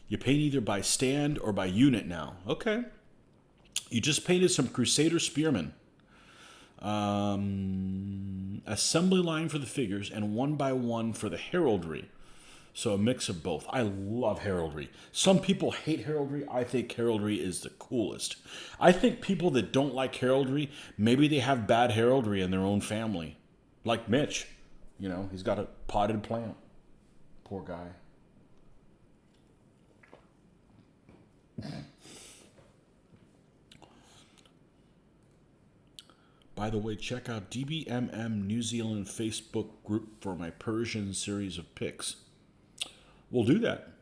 You paint either by stand or by unit now. Okay. You just painted some Crusader Spearmen. Assembly line for the figures and 1x1 for the heraldry. So a mix of both. I love heraldry. Some people hate heraldry. I think heraldry is the coolest. I think people that don't like heraldry, maybe they have bad heraldry in their own family. Like Mitch. He's got a potted plant. Poor guy. By the way, check out DBMM New Zealand Facebook group for my Persian series of pics. We'll do that.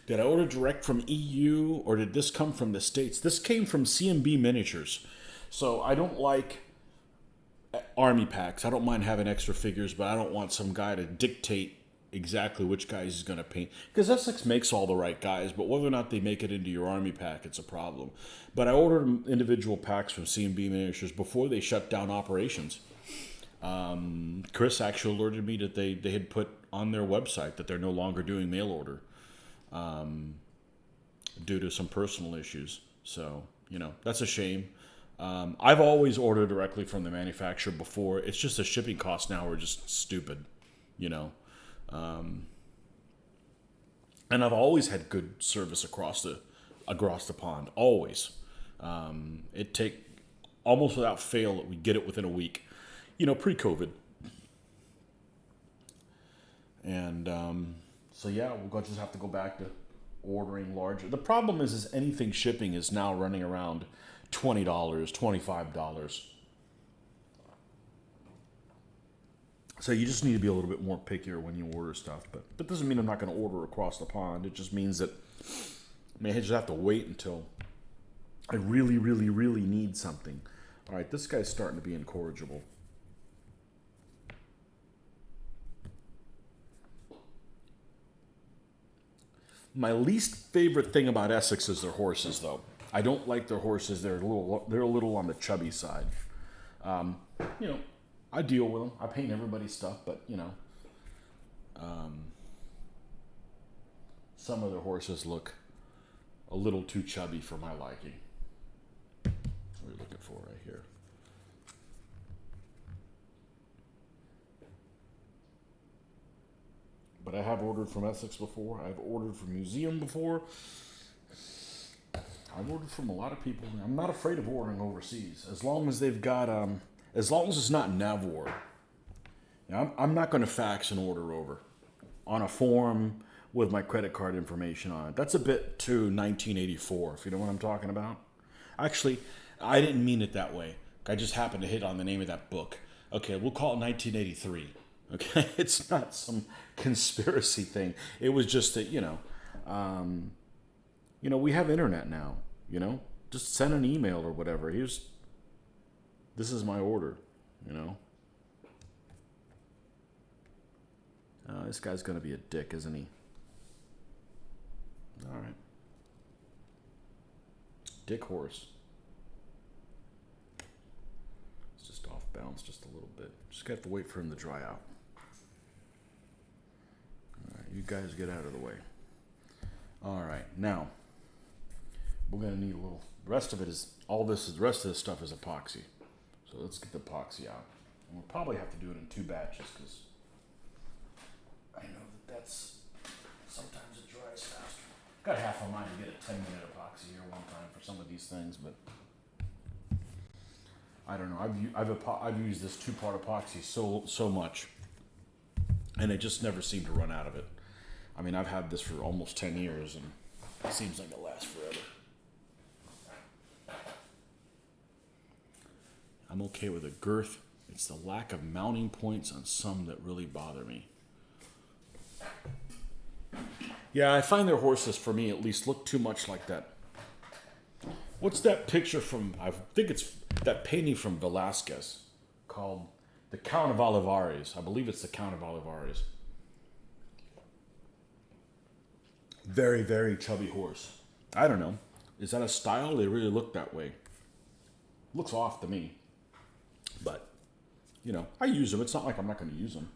Did I order direct from EU or did this come from the States? This came from C&B Miniatures. So I don't like army packs. I don't mind having extra figures, but I don't want some guy to dictate exactly which guys he's going to paint, because Essex makes all the right guys, but whether or not they make it into your army pack, it's a problem. But I ordered individual packs from C&B Miniatures before they shut down operations. Chris actually alerted me that they had put on their website that they're no longer doing mail order due to some personal issues. So that's a shame. I've always ordered directly from the manufacturer before. It's just the shipping costs now are just stupid, and I've always had good service across the pond. Always. It take almost without fail. We get it within a week. Pre-COVID. And so yeah, we'll just have to go back to ordering larger. The problem is anything shipping is now running around $20, $25. So you just need to be a little bit more pickier when you order stuff. But that doesn't mean I'm not going to order across the pond. It just means that I just have to wait until I really, really, really need something. All right, this guy's starting to be incorrigible. My least favorite thing about Essex is their horses, though. I don't like their horses. They're a little on the chubby side. I deal with them. I paint everybody's stuff, but some of their horses look a little too chubby for my liking. What are we looking for right here? But I have ordered from Essex before. I've ordered from Museum before. I've ordered from a lot of people. I'm not afraid of ordering overseas, as long as they've got, as long as it's not NAVWAR. I'm not going to fax an order over on a form with my credit card information on it. That's a bit too 1984, if you know what I'm talking about. Actually, I didn't mean it that way. I just happened to hit on the name of that book. Okay, we'll call it 1983. Okay, it's not some conspiracy thing. It was just that, we have internet now. Just send an email or whatever. This is my order. This guy's gonna be a dick, isn't he? All right, dick horse. It's just off balance just a little bit. Just got to wait for him to dry out. All right, you guys get out of the way. All right, now we're gonna need a little. The rest of this stuff is epoxy. So let's get the epoxy out. And we'll probably have to do it in 2 batches because I know that's sometimes it dries faster. Got half a mind to get a 10-minute epoxy here one time for some of these things, but I don't know. I've used this 2-part epoxy so much, and I just never seem to run out of it. I mean, I've had this for almost 10 years, and it seems like it lasts forever. I'm okay with the girth. It's the lack of mounting points on some that really bother me. Yeah, I find their horses, for me at least, look too much like that. What's that picture from, I think it's that painting from Velázquez called The Count of Olivares. I believe it's The Count of Olivares. Very, very chubby horse. I don't know. Is that a style? They really look that way. Looks off to me. But, I use them. It's not like I'm not going to use them.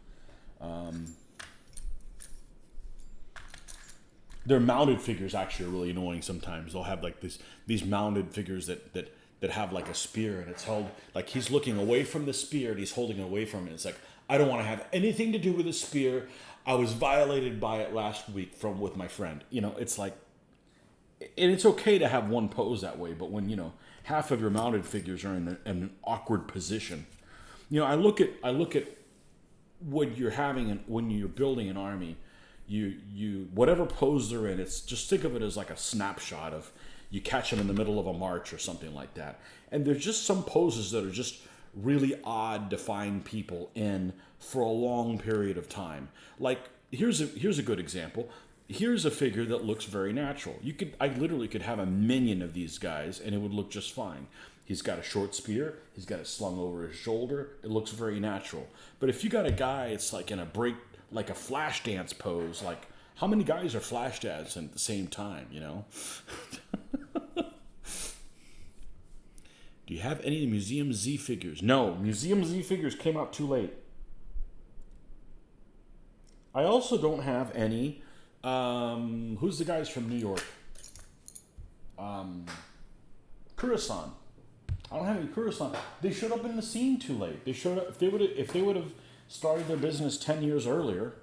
Their mounted figures actually are really annoying sometimes. They'll have like these mounted figures that have like a spear, and it's held like he's looking away from the spear and he's holding it away from it. It's like, I don't want to have anything to do with the spear. I was violated by it last week with my friend. It's like, and it's okay to have one pose that way, but when, half of your mounted figures are in an awkward position. I look at what you're having when you're building an army. You whatever pose they're in, it's just think of it as like a snapshot of you catch them in the middle of a march or something like that. And there's just some poses that are just really odd to find people in for a long period of time. Like here's a good example. Here's a figure that looks very natural. I literally could have a minion of these guys and it would look just fine. He's got a short spear. He's got it slung over his shoulder. It looks very natural. But if you got a guy, it's like in a break, like a flash dance pose. Like how many guys are flash dancing at the same time? Do you have any Museum Z figures? No, Museum Z figures came out too late. I also don't have any. Who's the guys from New York? Kurosan. I don't have any Kurosan. They showed up in the scene too late. They showed up if they would have started their business 10 years earlier.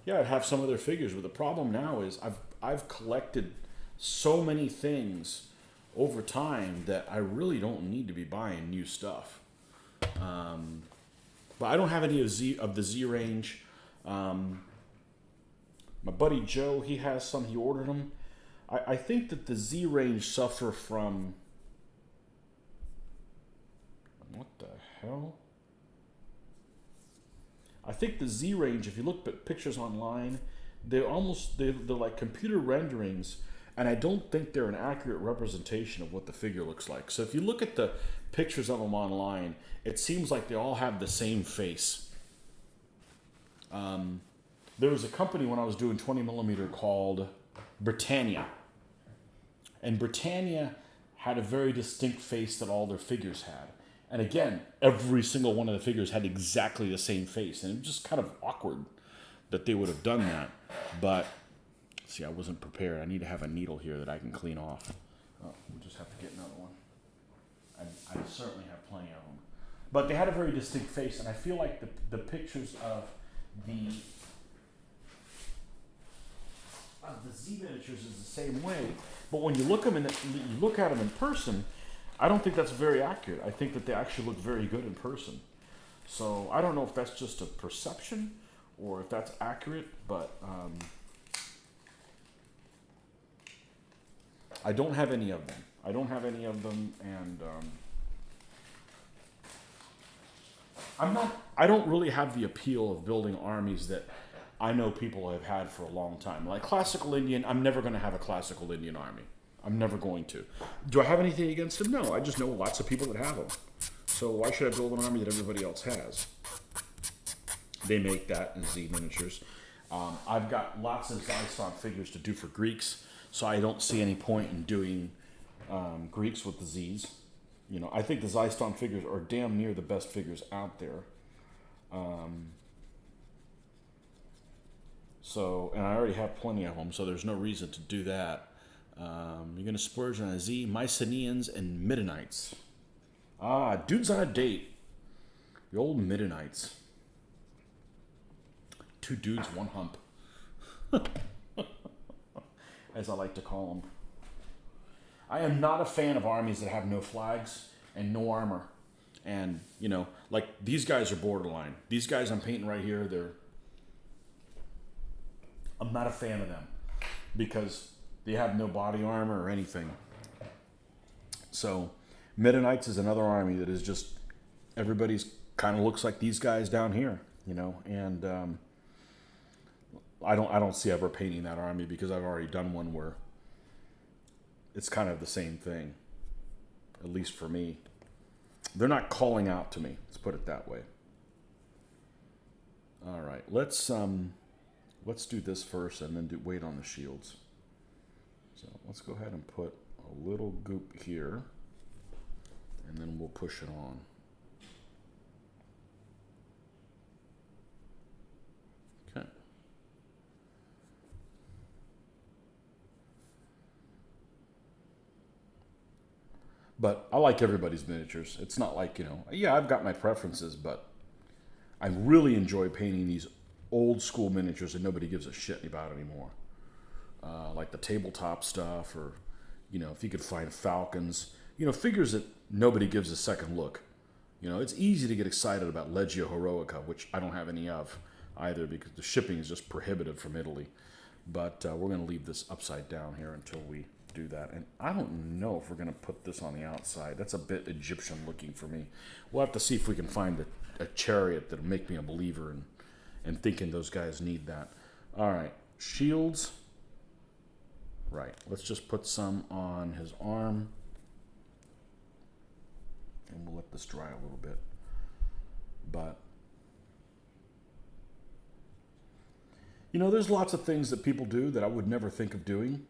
Yeah, I'd have some of their figures. But the problem now is I've collected so many things over time that I really don't need to be buying new stuff. But I don't have any of the Z range. My buddy Joe, he has some. He ordered them. I think that the Z range suffer from... What the hell? I think the Z range, if you look at pictures online, they're like computer renderings, and I don't think they're an accurate representation of what the figure looks like. So if you look at the pictures of them online, it seems like they all have the same face. There was a company when I was doing 20mm called Britannia. And Britannia had a very distinct face that all their figures had. And again, every single one of the figures had exactly the same face. And it was just kind of awkward that they would have done that. But, see, I wasn't prepared. I need to have a needle here that I can clean off. Oh, we'll just have to get another one. I certainly have plenty of them. But they had a very distinct face. And I feel like the pictures of the Z miniatures is the same way, but when you look at them in person, I don't think that's very accurate. I think that they actually look very good in person. So I don't know if that's just a perception or if that's accurate, but I don't have any of them. And I don't really have the appeal of building armies that I know people have had for a long time. Like classical Indian, I'm never going to have a classical Indian army. I'm never going to. Do I have anything against them? No, I just know lots of people that have them. So why should I build an army that everybody else has? They make that in Z miniatures. I've got lots of Zyston figures to do for Greeks, so I don't see any point in doing Greeks with the Zs. You know, I think the Zyston figures are damn near the best figures out there. So, and I already have plenty of them, so there's no reason to do that. You're going to splurge on a Z, Mycenaeans, and Midianites. Ah, dude's on a date. The old Midianites. 2 dudes, 1 hump. As I like to call them. I am not a fan of armies that have no flags and no armor. And, you know, like these guys are borderline. These guys I'm painting right here, I'm not a fan of them because they have no body armor or anything. So, Midianites is another army that is just, everybody's kind of looks like these guys down here, you know, and I don't see ever painting that army because I've already done one where it's kind of the same thing, at least for me. They're not calling out to me, let's put it that way. All right, let's do this first and then wait on the shields. So let's go ahead and put a little goop here and then we'll push it on. Okay. But I like everybody's miniatures. It's not like, you know, yeah, I've got my preferences, but I really enjoy painting these old school miniatures that nobody gives a shit about anymore. Like the tabletop stuff, or, you know, if you could find falcons, you know, figures that nobody gives a second look. You know, it's easy to get excited about Legio Heroica, which I don't have any of either because the shipping is just prohibitive from Italy. But we're going to leave this upside down here until we do that. And I don't know if we're going to put this on the outside. That's a bit Egyptian looking for me. We'll have to see if we can find a chariot that'll make me a believer and thinking those guys need that. All right, shields. Right, let's just put some on his arm. And we'll let this dry a little bit. But, you know, there's lots of things that people do that I would never think of doing.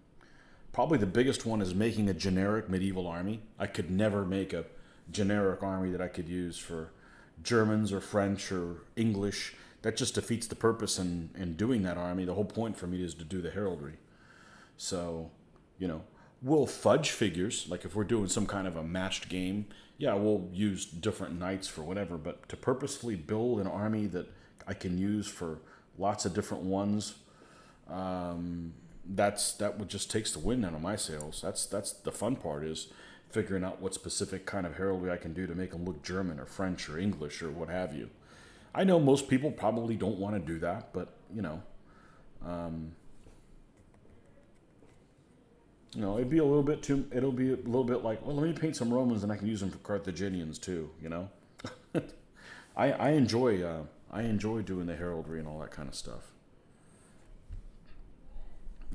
Probably the biggest one is making a generic medieval army. I could never make a generic army that I could use for Germans or French or English. That just defeats the purpose in doing that army. The whole point for me is to do the heraldry. So, you know, we'll fudge figures. Like if we're doing some kind of a matched game, yeah, we'll use different knights for whatever. But to purposefully build an army that I can use for lots of different ones, that would just takes the wind out of my sails. That's the fun part, is figuring out what specific kind of heraldry I can do to make them look German or French or English or what have you. I know most people probably don't want to do that, but you know, it'd be a little bit too. It'll be a little bit like, well, let me paint some Romans and I can use them for Carthaginians too. You know, I enjoy doing the heraldry and all that kind of stuff.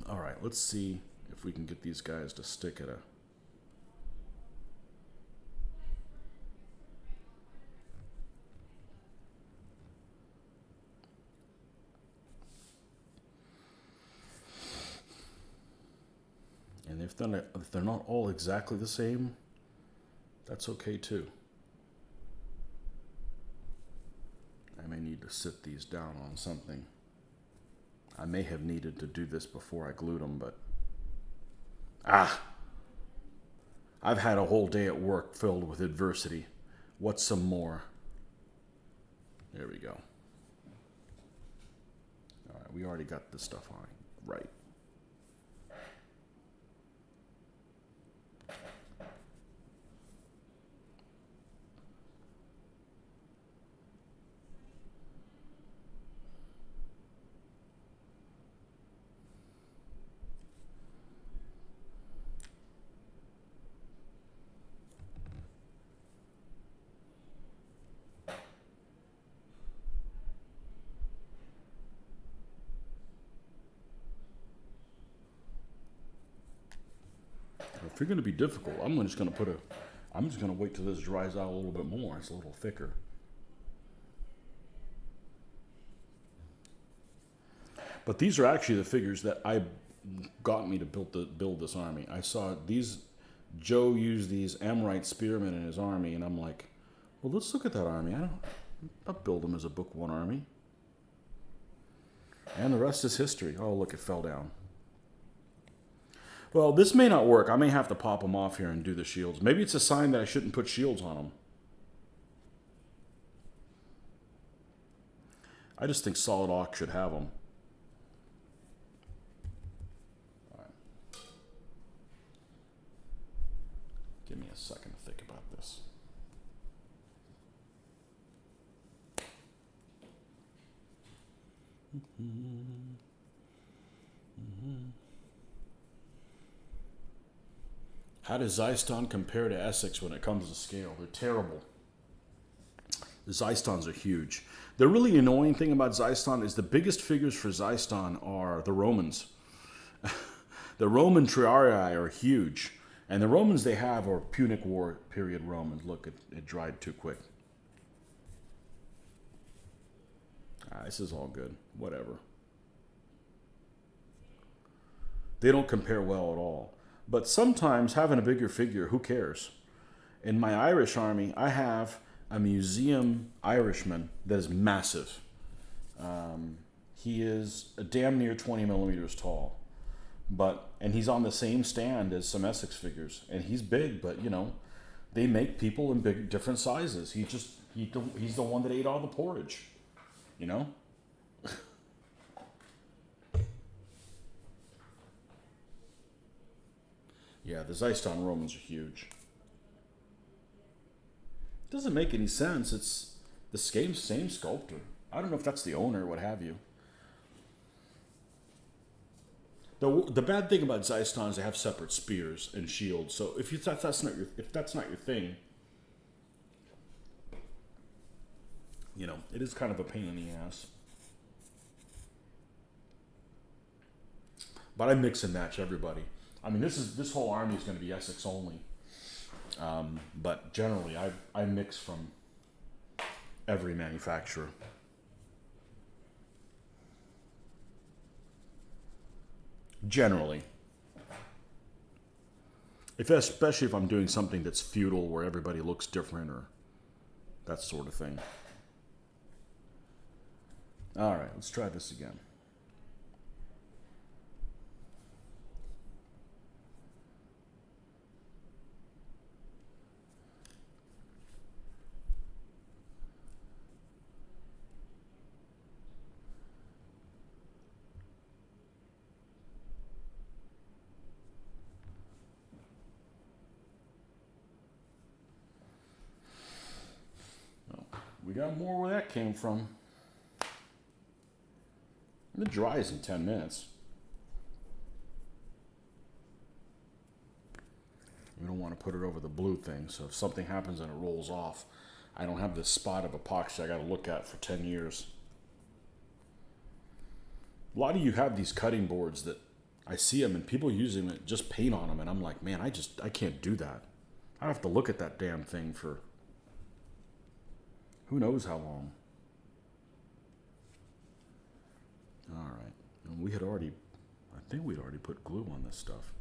All right, let's see if we can get these guys to stick at a. And if they're not all exactly the same, that's okay too. I may need to sit these down on something. I may have needed to do this before I glued them, but I've had a whole day at work filled with adversity. What's some more? There we go. All right, we already got this stuff on right. If you're going to be difficult, I'm just going to wait till this dries out a little bit more. It's a little thicker. But these are actually the figures that got me to build this army. I saw Joe used these Amorite spearmen in his army, and I'm like, well, let's look at that army. I'll build them as a book 1 army. And the rest is history. Oh, look, it fell down. Well, this may not work. I may have to pop them off here and do the shields. Maybe it's a sign that I shouldn't put shields on them. I just think Solid Ox should have them. Give me a second to think about this. How does Zyston compare to Essex when it comes to scale? They're terrible. The Zystons are huge. The really annoying thing about Zyston is the biggest figures for Zyston are the Romans. The Roman Triarii are huge. And the Romans they have are Punic War period Romans. Look, it dried too quick. This is all good. Whatever. They don't compare well at all. But sometimes having a bigger figure, who cares? In my Irish army, I have a museum Irishman that is massive. He is a damn near 20 millimeters tall. And he's on the same stand as some Essex figures. And he's big, but, you know, they make people in big, different sizes. He's the one that ate all the porridge, you know? Yeah, the Zyston Romans are huge. Doesn't make any sense. It's the same sculptor. I don't know if that's the owner or what have you. The bad thing about Zyston is they have separate spears and shields. So if that's not your thing, you know, it is kind of a pain in the ass. But I mix and match everybody. I mean, this whole army is going to be Essex only. But generally, I mix from every manufacturer. Generally. Especially if I'm doing something that's feudal where everybody looks different or that sort of thing. All right, let's try this again. We got more where that came from. It dries in 10 minutes. We don't want to put it over the blue thing, so if something happens and it rolls off, I don't have this spot of epoxy I got to look at for 10 years. A lot of you have these cutting boards that I see them and people using it, just paint on them, and I'm like, man, I can't do that. I have to look at that damn thing for who knows how long. All right. And I think we'd already put glue on this stuff.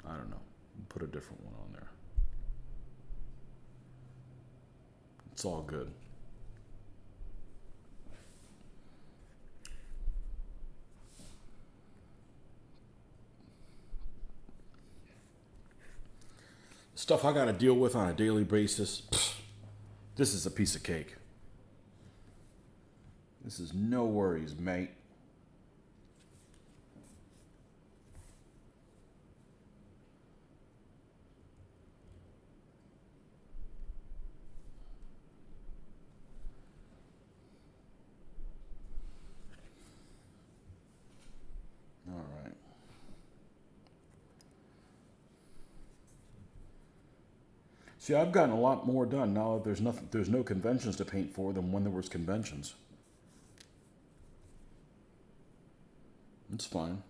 I don't know. We'll put a different one on there. It's all good. Stuff I got to deal with on a daily basis. This is a piece of cake. This is no worries, mate. All right. See, I've gotten a lot more done now that there's no conventions to paint for than when there was conventions. It's fine.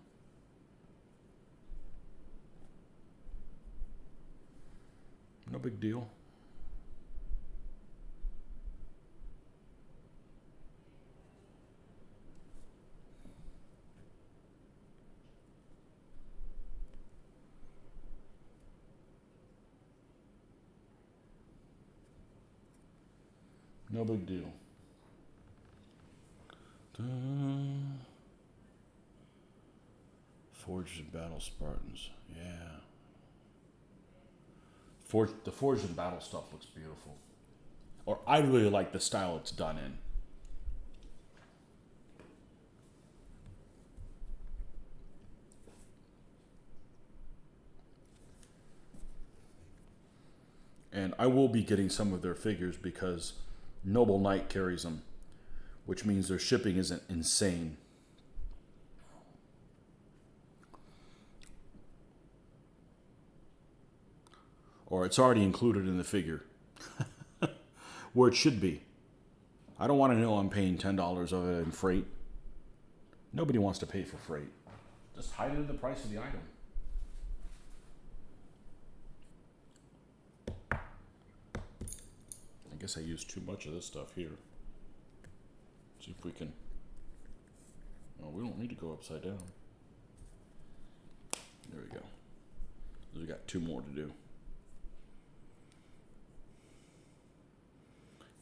No big deal. No big deal. Forged in Battle Spartans. Yeah. The Forged in Battle stuff looks beautiful. Or I really like the style it's done in. And I will be getting some of their figures because Noble Knight carries them, which means their shipping isn't insane. Or it's already included in the figure. Where it should be. I don't want to know I'm paying $10 of it in freight. Nobody wants to pay for freight. Just hide it in the price of the item. I guess I used too much of this stuff here. See if we can... Oh, we don't need to go upside down. There we go. We got 2 more to do.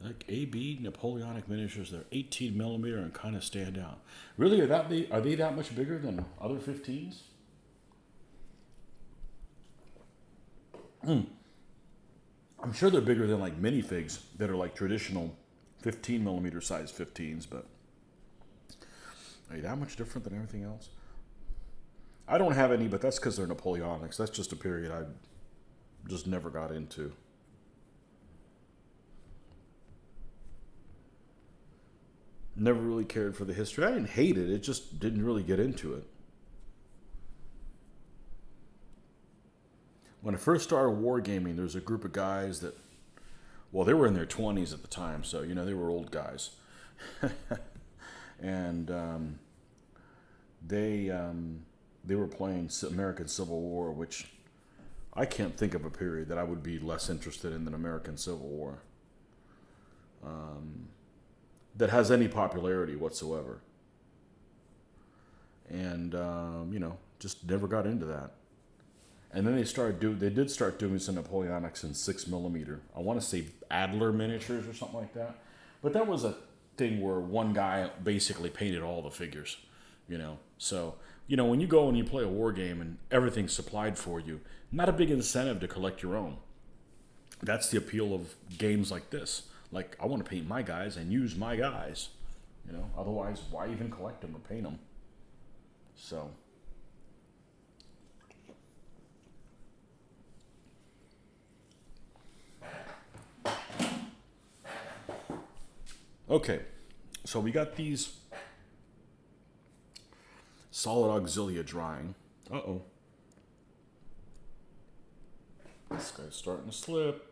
Like AB Napoleonic miniatures, they're 18 millimeter and kind of stand out. Really, are they that much bigger than other 15s? I'm sure they're bigger than like minifigs that are like traditional 15 millimeter size 15s, but are they that much different than everything else? I don't have any, but that's because they're Napoleonics. That's just a period I just never got into. Never really cared for the history. I didn't hate it. It just didn't really get into it. When I first started wargaming, there was a group of guys that, well, they were in their 20s at the time, so, you know, they were old guys. And they were playing American Civil War, which I can't think of a period that I would be less interested in than American Civil War. That has any popularity whatsoever. And, you know, just never got into that. And then they did start doing some Napoleonics in 6 millimeter. I want to say Adler miniatures or something like that. But that was a thing where one guy basically painted all the figures, you know. So, you know, when you go and you play a war game and everything's supplied for you, not a big incentive to collect your own. That's the appeal of games like this. Like, I want to paint my guys and use my guys, you know. Otherwise, why even collect them or paint them? So... Okay, so we got these solid Auxilia drying. Uh-oh. This guy's starting to slip.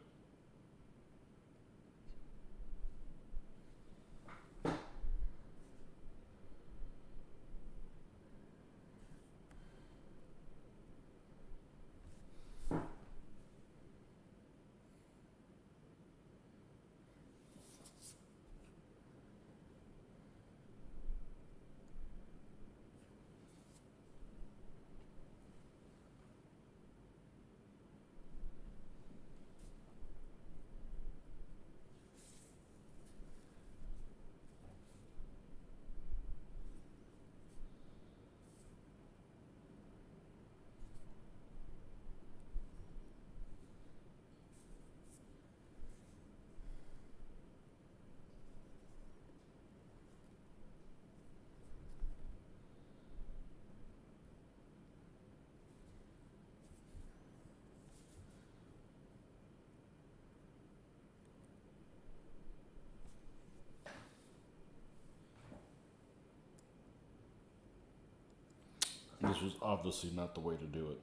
This was obviously not the way to do it.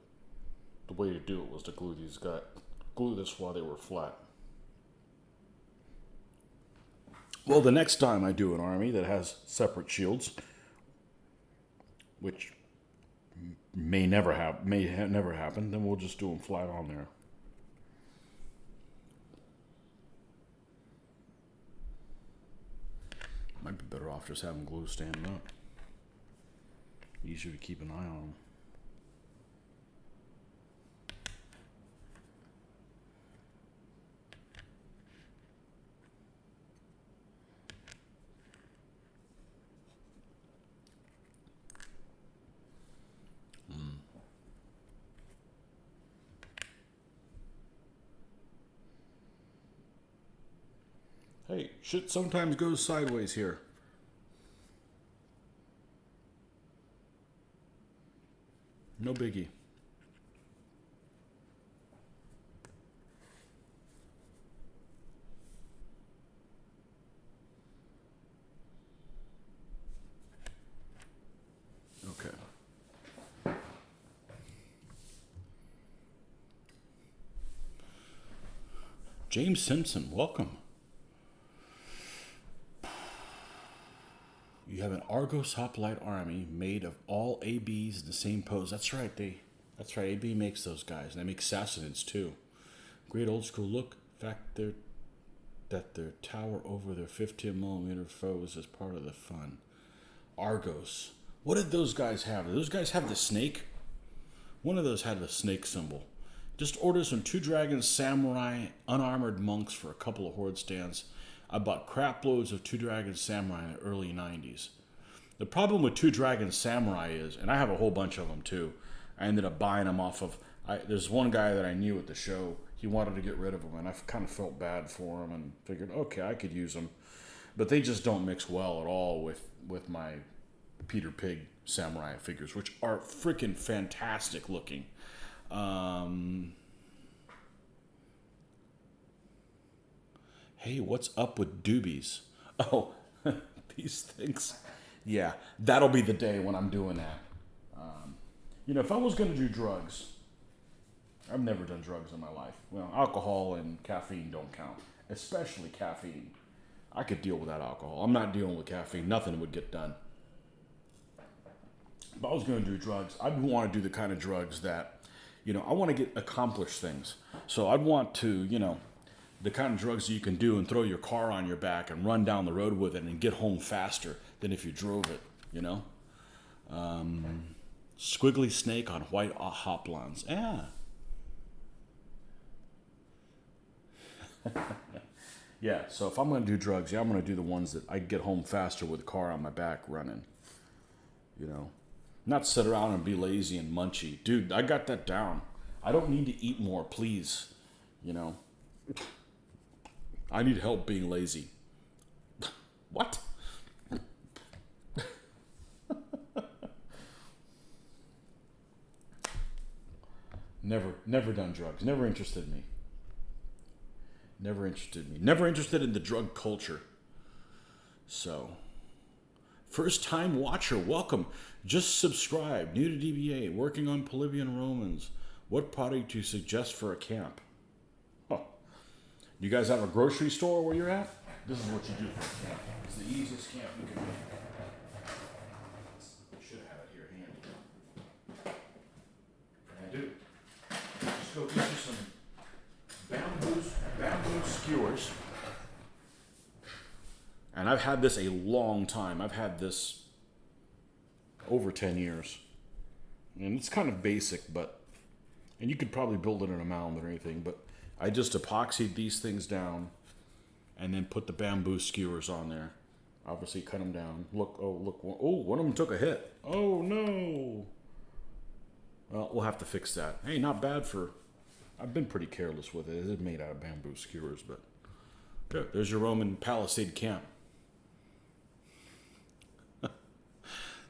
The way to do it was to glue this while they were flat. Well, the next time I do an army that has separate shields, which may never happen, then we'll just do them flat on there. Might be better off just having glue standing up. Easier to keep an eye on them. Hey, shit sometimes goes sideways here. No biggie. Okay. James Simpson, welcome. You have an Argos hoplite army made of all ABs in the same pose. That's right, that's right. AB makes those guys, and they make Sassanids too. Great old school look. In fact, their tower over their 15mm foes is part of the fun. Argos. What did those guys have? Did those guys have the snake? One of those had the snake symbol. Just ordered some 2 Dragons Samurai unarmored monks for a couple of horde stands. I bought crap loads of 2 Dragons Samurai in the early 90s. The problem with 2 Dragons Samurai is, and I have a whole bunch of them too, I ended up buying them off of, there's one guy that I knew at the show, he wanted to get rid of them, and I kind of felt bad for him and figured, okay, I could use them. But they just don't mix well at all with my Peter Pig Samurai figures, which are freaking fantastic looking. Hey, what's up with doobies? Oh, these things. Yeah, that'll be the day when I'm doing that. If I was going to do drugs, I've never done drugs in my life. Well, alcohol and caffeine don't count, especially caffeine. I could deal with that alcohol. I'm not dealing with caffeine. Nothing would get done. If I was going to do drugs, I'd want to do the kind of drugs that, I want to accomplish things. So I'd want to, the kind of drugs you can do and throw your car on your back and run down the road with it and get home faster than if you drove it, Squiggly snake on white hoplons. Yeah. Yeah, so if I'm going to do drugs, I'm going to do the ones that I get home faster with a car on my back running, Not sit around and be lazy and munchy. Dude, I got that down. I don't need to eat more, please, I need help being lazy. What? Never done drugs. Never interested in me. Never interested in the drug culture. So, first time watcher, welcome. Just subscribe. New to DBA. Working on Polybian Romans. What product do you suggest for a camp? You guys have a grocery store where you're at? This is what you do for a camp. It's the easiest camp you can make. I should have it here handy. I do. Just go get you some bamboo skewers. And I've had this a long time. I've had this over 10 years. And it's kind of basic, and you could probably build it in a mound or anything, but I just epoxied these things down and then put the bamboo skewers on there. Obviously cut them down. Look, one of them took a hit. Oh no. Well, we'll have to fix that. Hey, not bad I've been pretty careless with it. It is made out of bamboo skewers, but good. There's your Roman Palisade camp.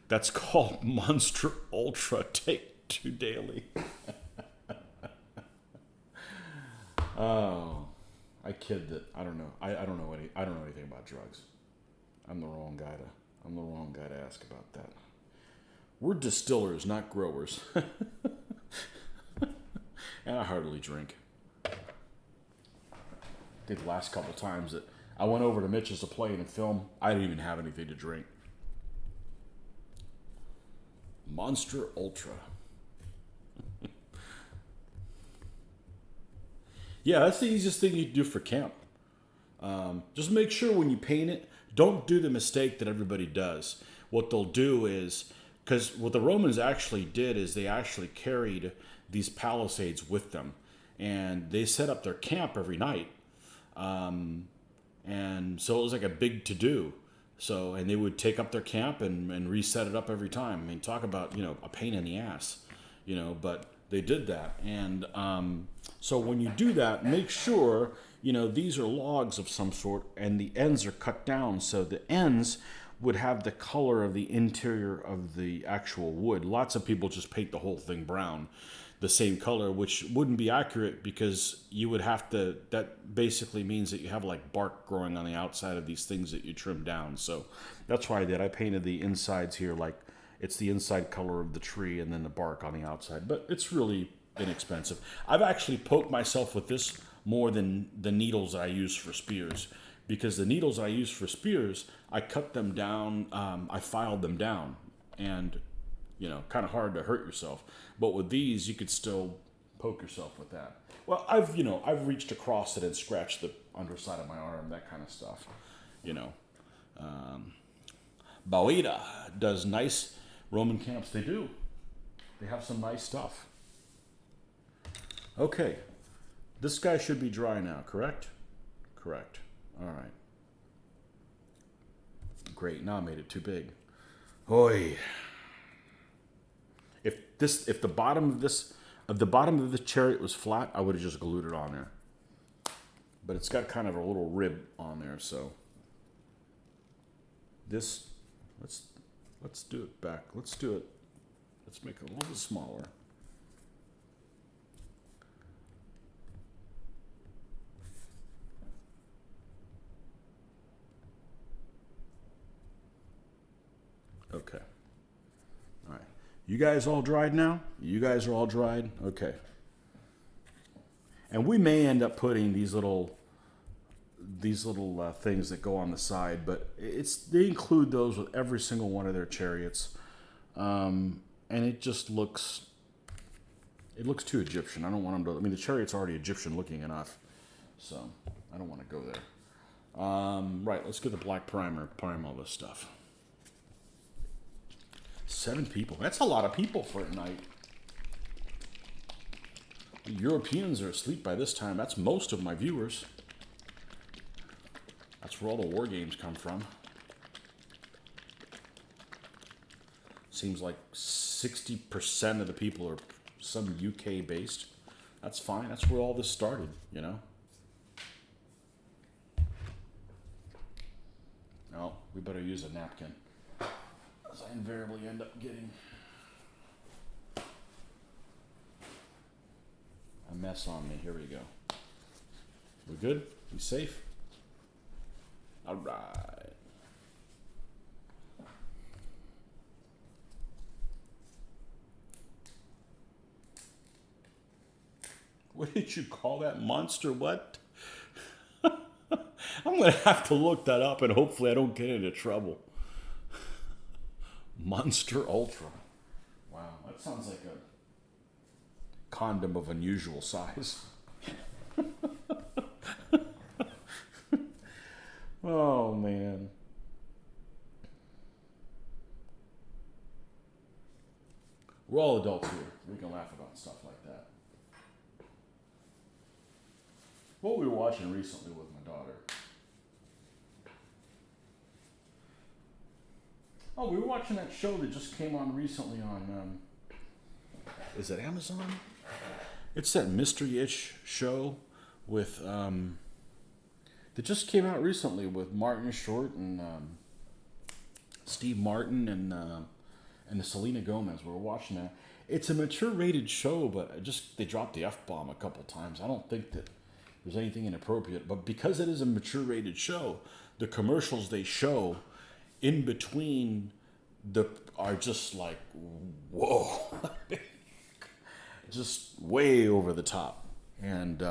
That's called Monster Ultra Take 2 Daily. Oh, I kid that. I don't know. I don't know anything about drugs. I'm the wrong guy to ask about that. We're distillers, not growers. And I hardly drink. I think the last couple times that I went over to Mitch's to play and film, I didn't even have anything to drink. Monster Ultra. Yeah, that's the easiest thing you can do for camp. Just make sure when you paint it, don't do the mistake that everybody does. What they'll do is, because what the Romans actually did is they actually carried these palisades with them, and they set up their camp every night. And so it was like a big to-do. So, and they would take up their camp and reset it up every time. I mean, talk about, a pain in the ass, but they did that. And so when you do that, make sure, these are logs of some sort, and the ends are cut down. So the ends would have the color of the interior of the actual wood. Lots of people just paint the whole thing brown, the same color, which wouldn't be accurate because you would have to, that basically means that you have like bark growing on the outside of these things that you trim down. So that's why I did. I painted the insides here like it's the inside color of the tree and then the bark on the outside, but it's really inexpensive. I've actually poked myself with this more than the needles I use for spears, because the needles I use for spears, I cut them down, I filed them down, and kind of hard to hurt yourself. But with these, you could still poke yourself with that. Well, I've reached across it and scratched the underside of my arm, that kind of stuff. Bauida does nice Roman camps. They do. They have some nice stuff. Okay. This guy should be dry now, correct? Correct. All right. Great. Now I made it too big. Oi. If the bottom of the chariot was flat, I would have just glued it on there. But it's got kind of a little rib on there, so this let's do it back. Let's do it. Let's make it a little bit smaller. Okay. All right. You guys all dried now? You guys are all dried? Okay. And we may end up putting these little things that go on the side, but they include those with every single one of their chariots, and it just looks too Egyptian. I don't want them to. I mean, the chariot's already Egyptian looking enough, so I don't want to go there. Right. Let's get the black primer. Prime all this stuff. 7 people. That's a lot of people for a night. The Europeans are asleep by this time. That's most of my viewers. That's where all the war games come from. Seems like 60% of the people are some UK based. That's fine. That's where all this started, No, we better use a napkin, as I invariably end up getting a mess on me. Here we go. We good? We safe? All right. What did you call that monster? What? I'm going to have to look that up, and hopefully I don't get into trouble. Monster Ultra. Wow, that sounds like a condom of unusual size. Oh, man. We're all adults here. We can laugh about stuff like that. What we were watching recently with my daughter. Oh, we were watching that show that just came on recently on, is it Amazon? It's that mystery-ish show with, that just came out recently with Martin Short and Steve Martin and the Selena Gomez. We were watching that. It's a mature-rated show, but they dropped the F-bomb a couple times. I don't think that there's anything inappropriate, but because it is a mature-rated show, the commercials they show in between are just like, whoa, just way over the top. And,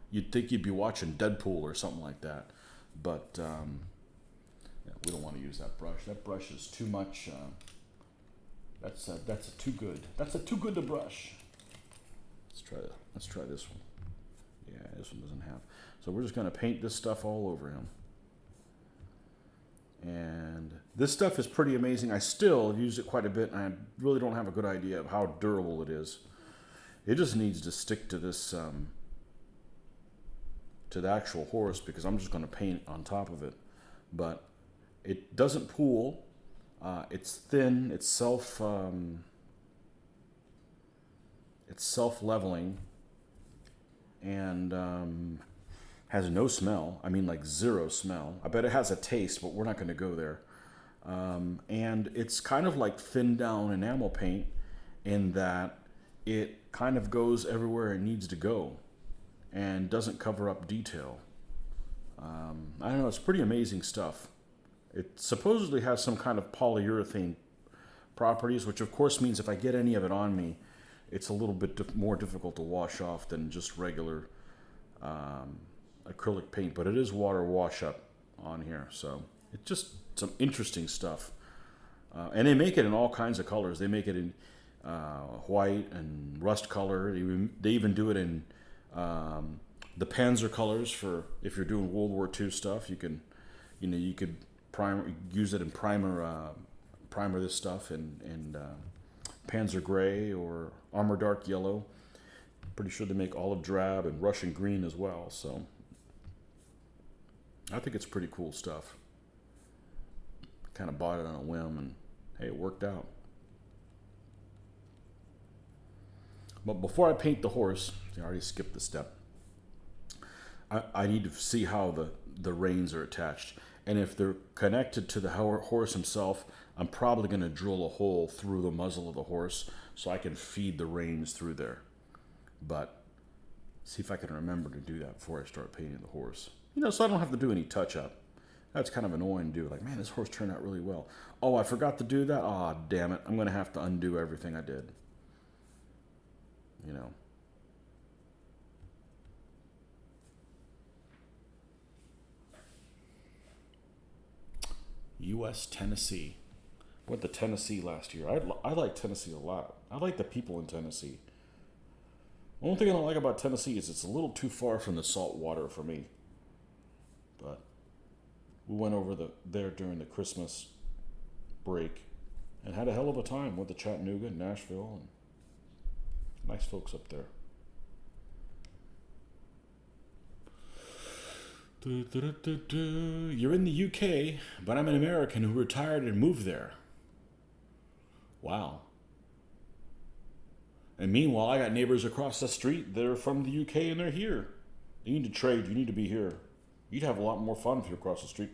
you'd think you'd be watching Deadpool or something like that. But we don't want to use that brush. That brush is too much. That's too good. That's too good to brush. Let's try this one. Yeah, this one doesn't have. So we're just going to paint this stuff all over him. And this stuff is pretty amazing. I still use it quite a bit, and I really don't have a good idea of how durable it is. It just needs to stick to this, to the actual horse, because I'm just going to paint on top of it. But it doesn't pool. It's thin. It's self-leveling, and has no smell. I mean, like zero smell. I bet it has a taste, but we're not going to go there. And it's kind of like thinned down enamel paint in that it kind of goes everywhere it needs to go and doesn't cover up detail. I don't know, it's pretty amazing stuff. It supposedly has some kind of polyurethane properties, which of course means if I get any of it on me, it's a little bit more difficult to wash off than just regular acrylic paint, but it is water wash up on here, so it's just some interesting stuff. And they make it in all kinds of colors. They make it in white and rust color. They even do it in the Panzer colors for if you're doing World War II stuff. You can, you could use it in primer this stuff in Panzer Gray or Armor Dark Yellow. Pretty sure they make olive drab and Russian green as well. So I think it's pretty cool stuff. Kind of bought it on a whim, and hey, it worked out. But before I paint the horse, I already skipped the step. I need to see how the reins are attached. And if they're connected to the horse himself, I'm probably going to drill a hole through the muzzle of the horse so I can feed the reins through there. But see if I can remember to do that before I start painting the horse. So I don't have to do any touch-up. That's kind of annoying to do. Like, man, this horse turned out really well. Oh, I forgot to do that? Aw, damn it. I'm going to have to undo everything I did. U.S. Tennessee. Went to Tennessee last year. I like Tennessee a lot. I like the people in Tennessee. One thing I don't like about Tennessee is it's a little too far from the salt water for me. But we went over there during the Christmas break and had a hell of a time. Went to Chattanooga and Nashville, and nice folks up there. You're in the UK, but I'm an American who retired and moved there. Wow. And meanwhile, I got neighbors across the street that are from the UK and they're here. You need to trade. You need to be here. You'd have a lot more fun if you're across the street.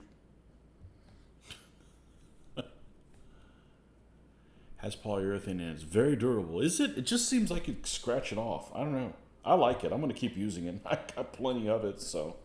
Has polyurethane in it. It's very durable. Is it? It just seems like you scratch it off. I don't know. I like it. I'm going to keep using it. I got plenty of it, so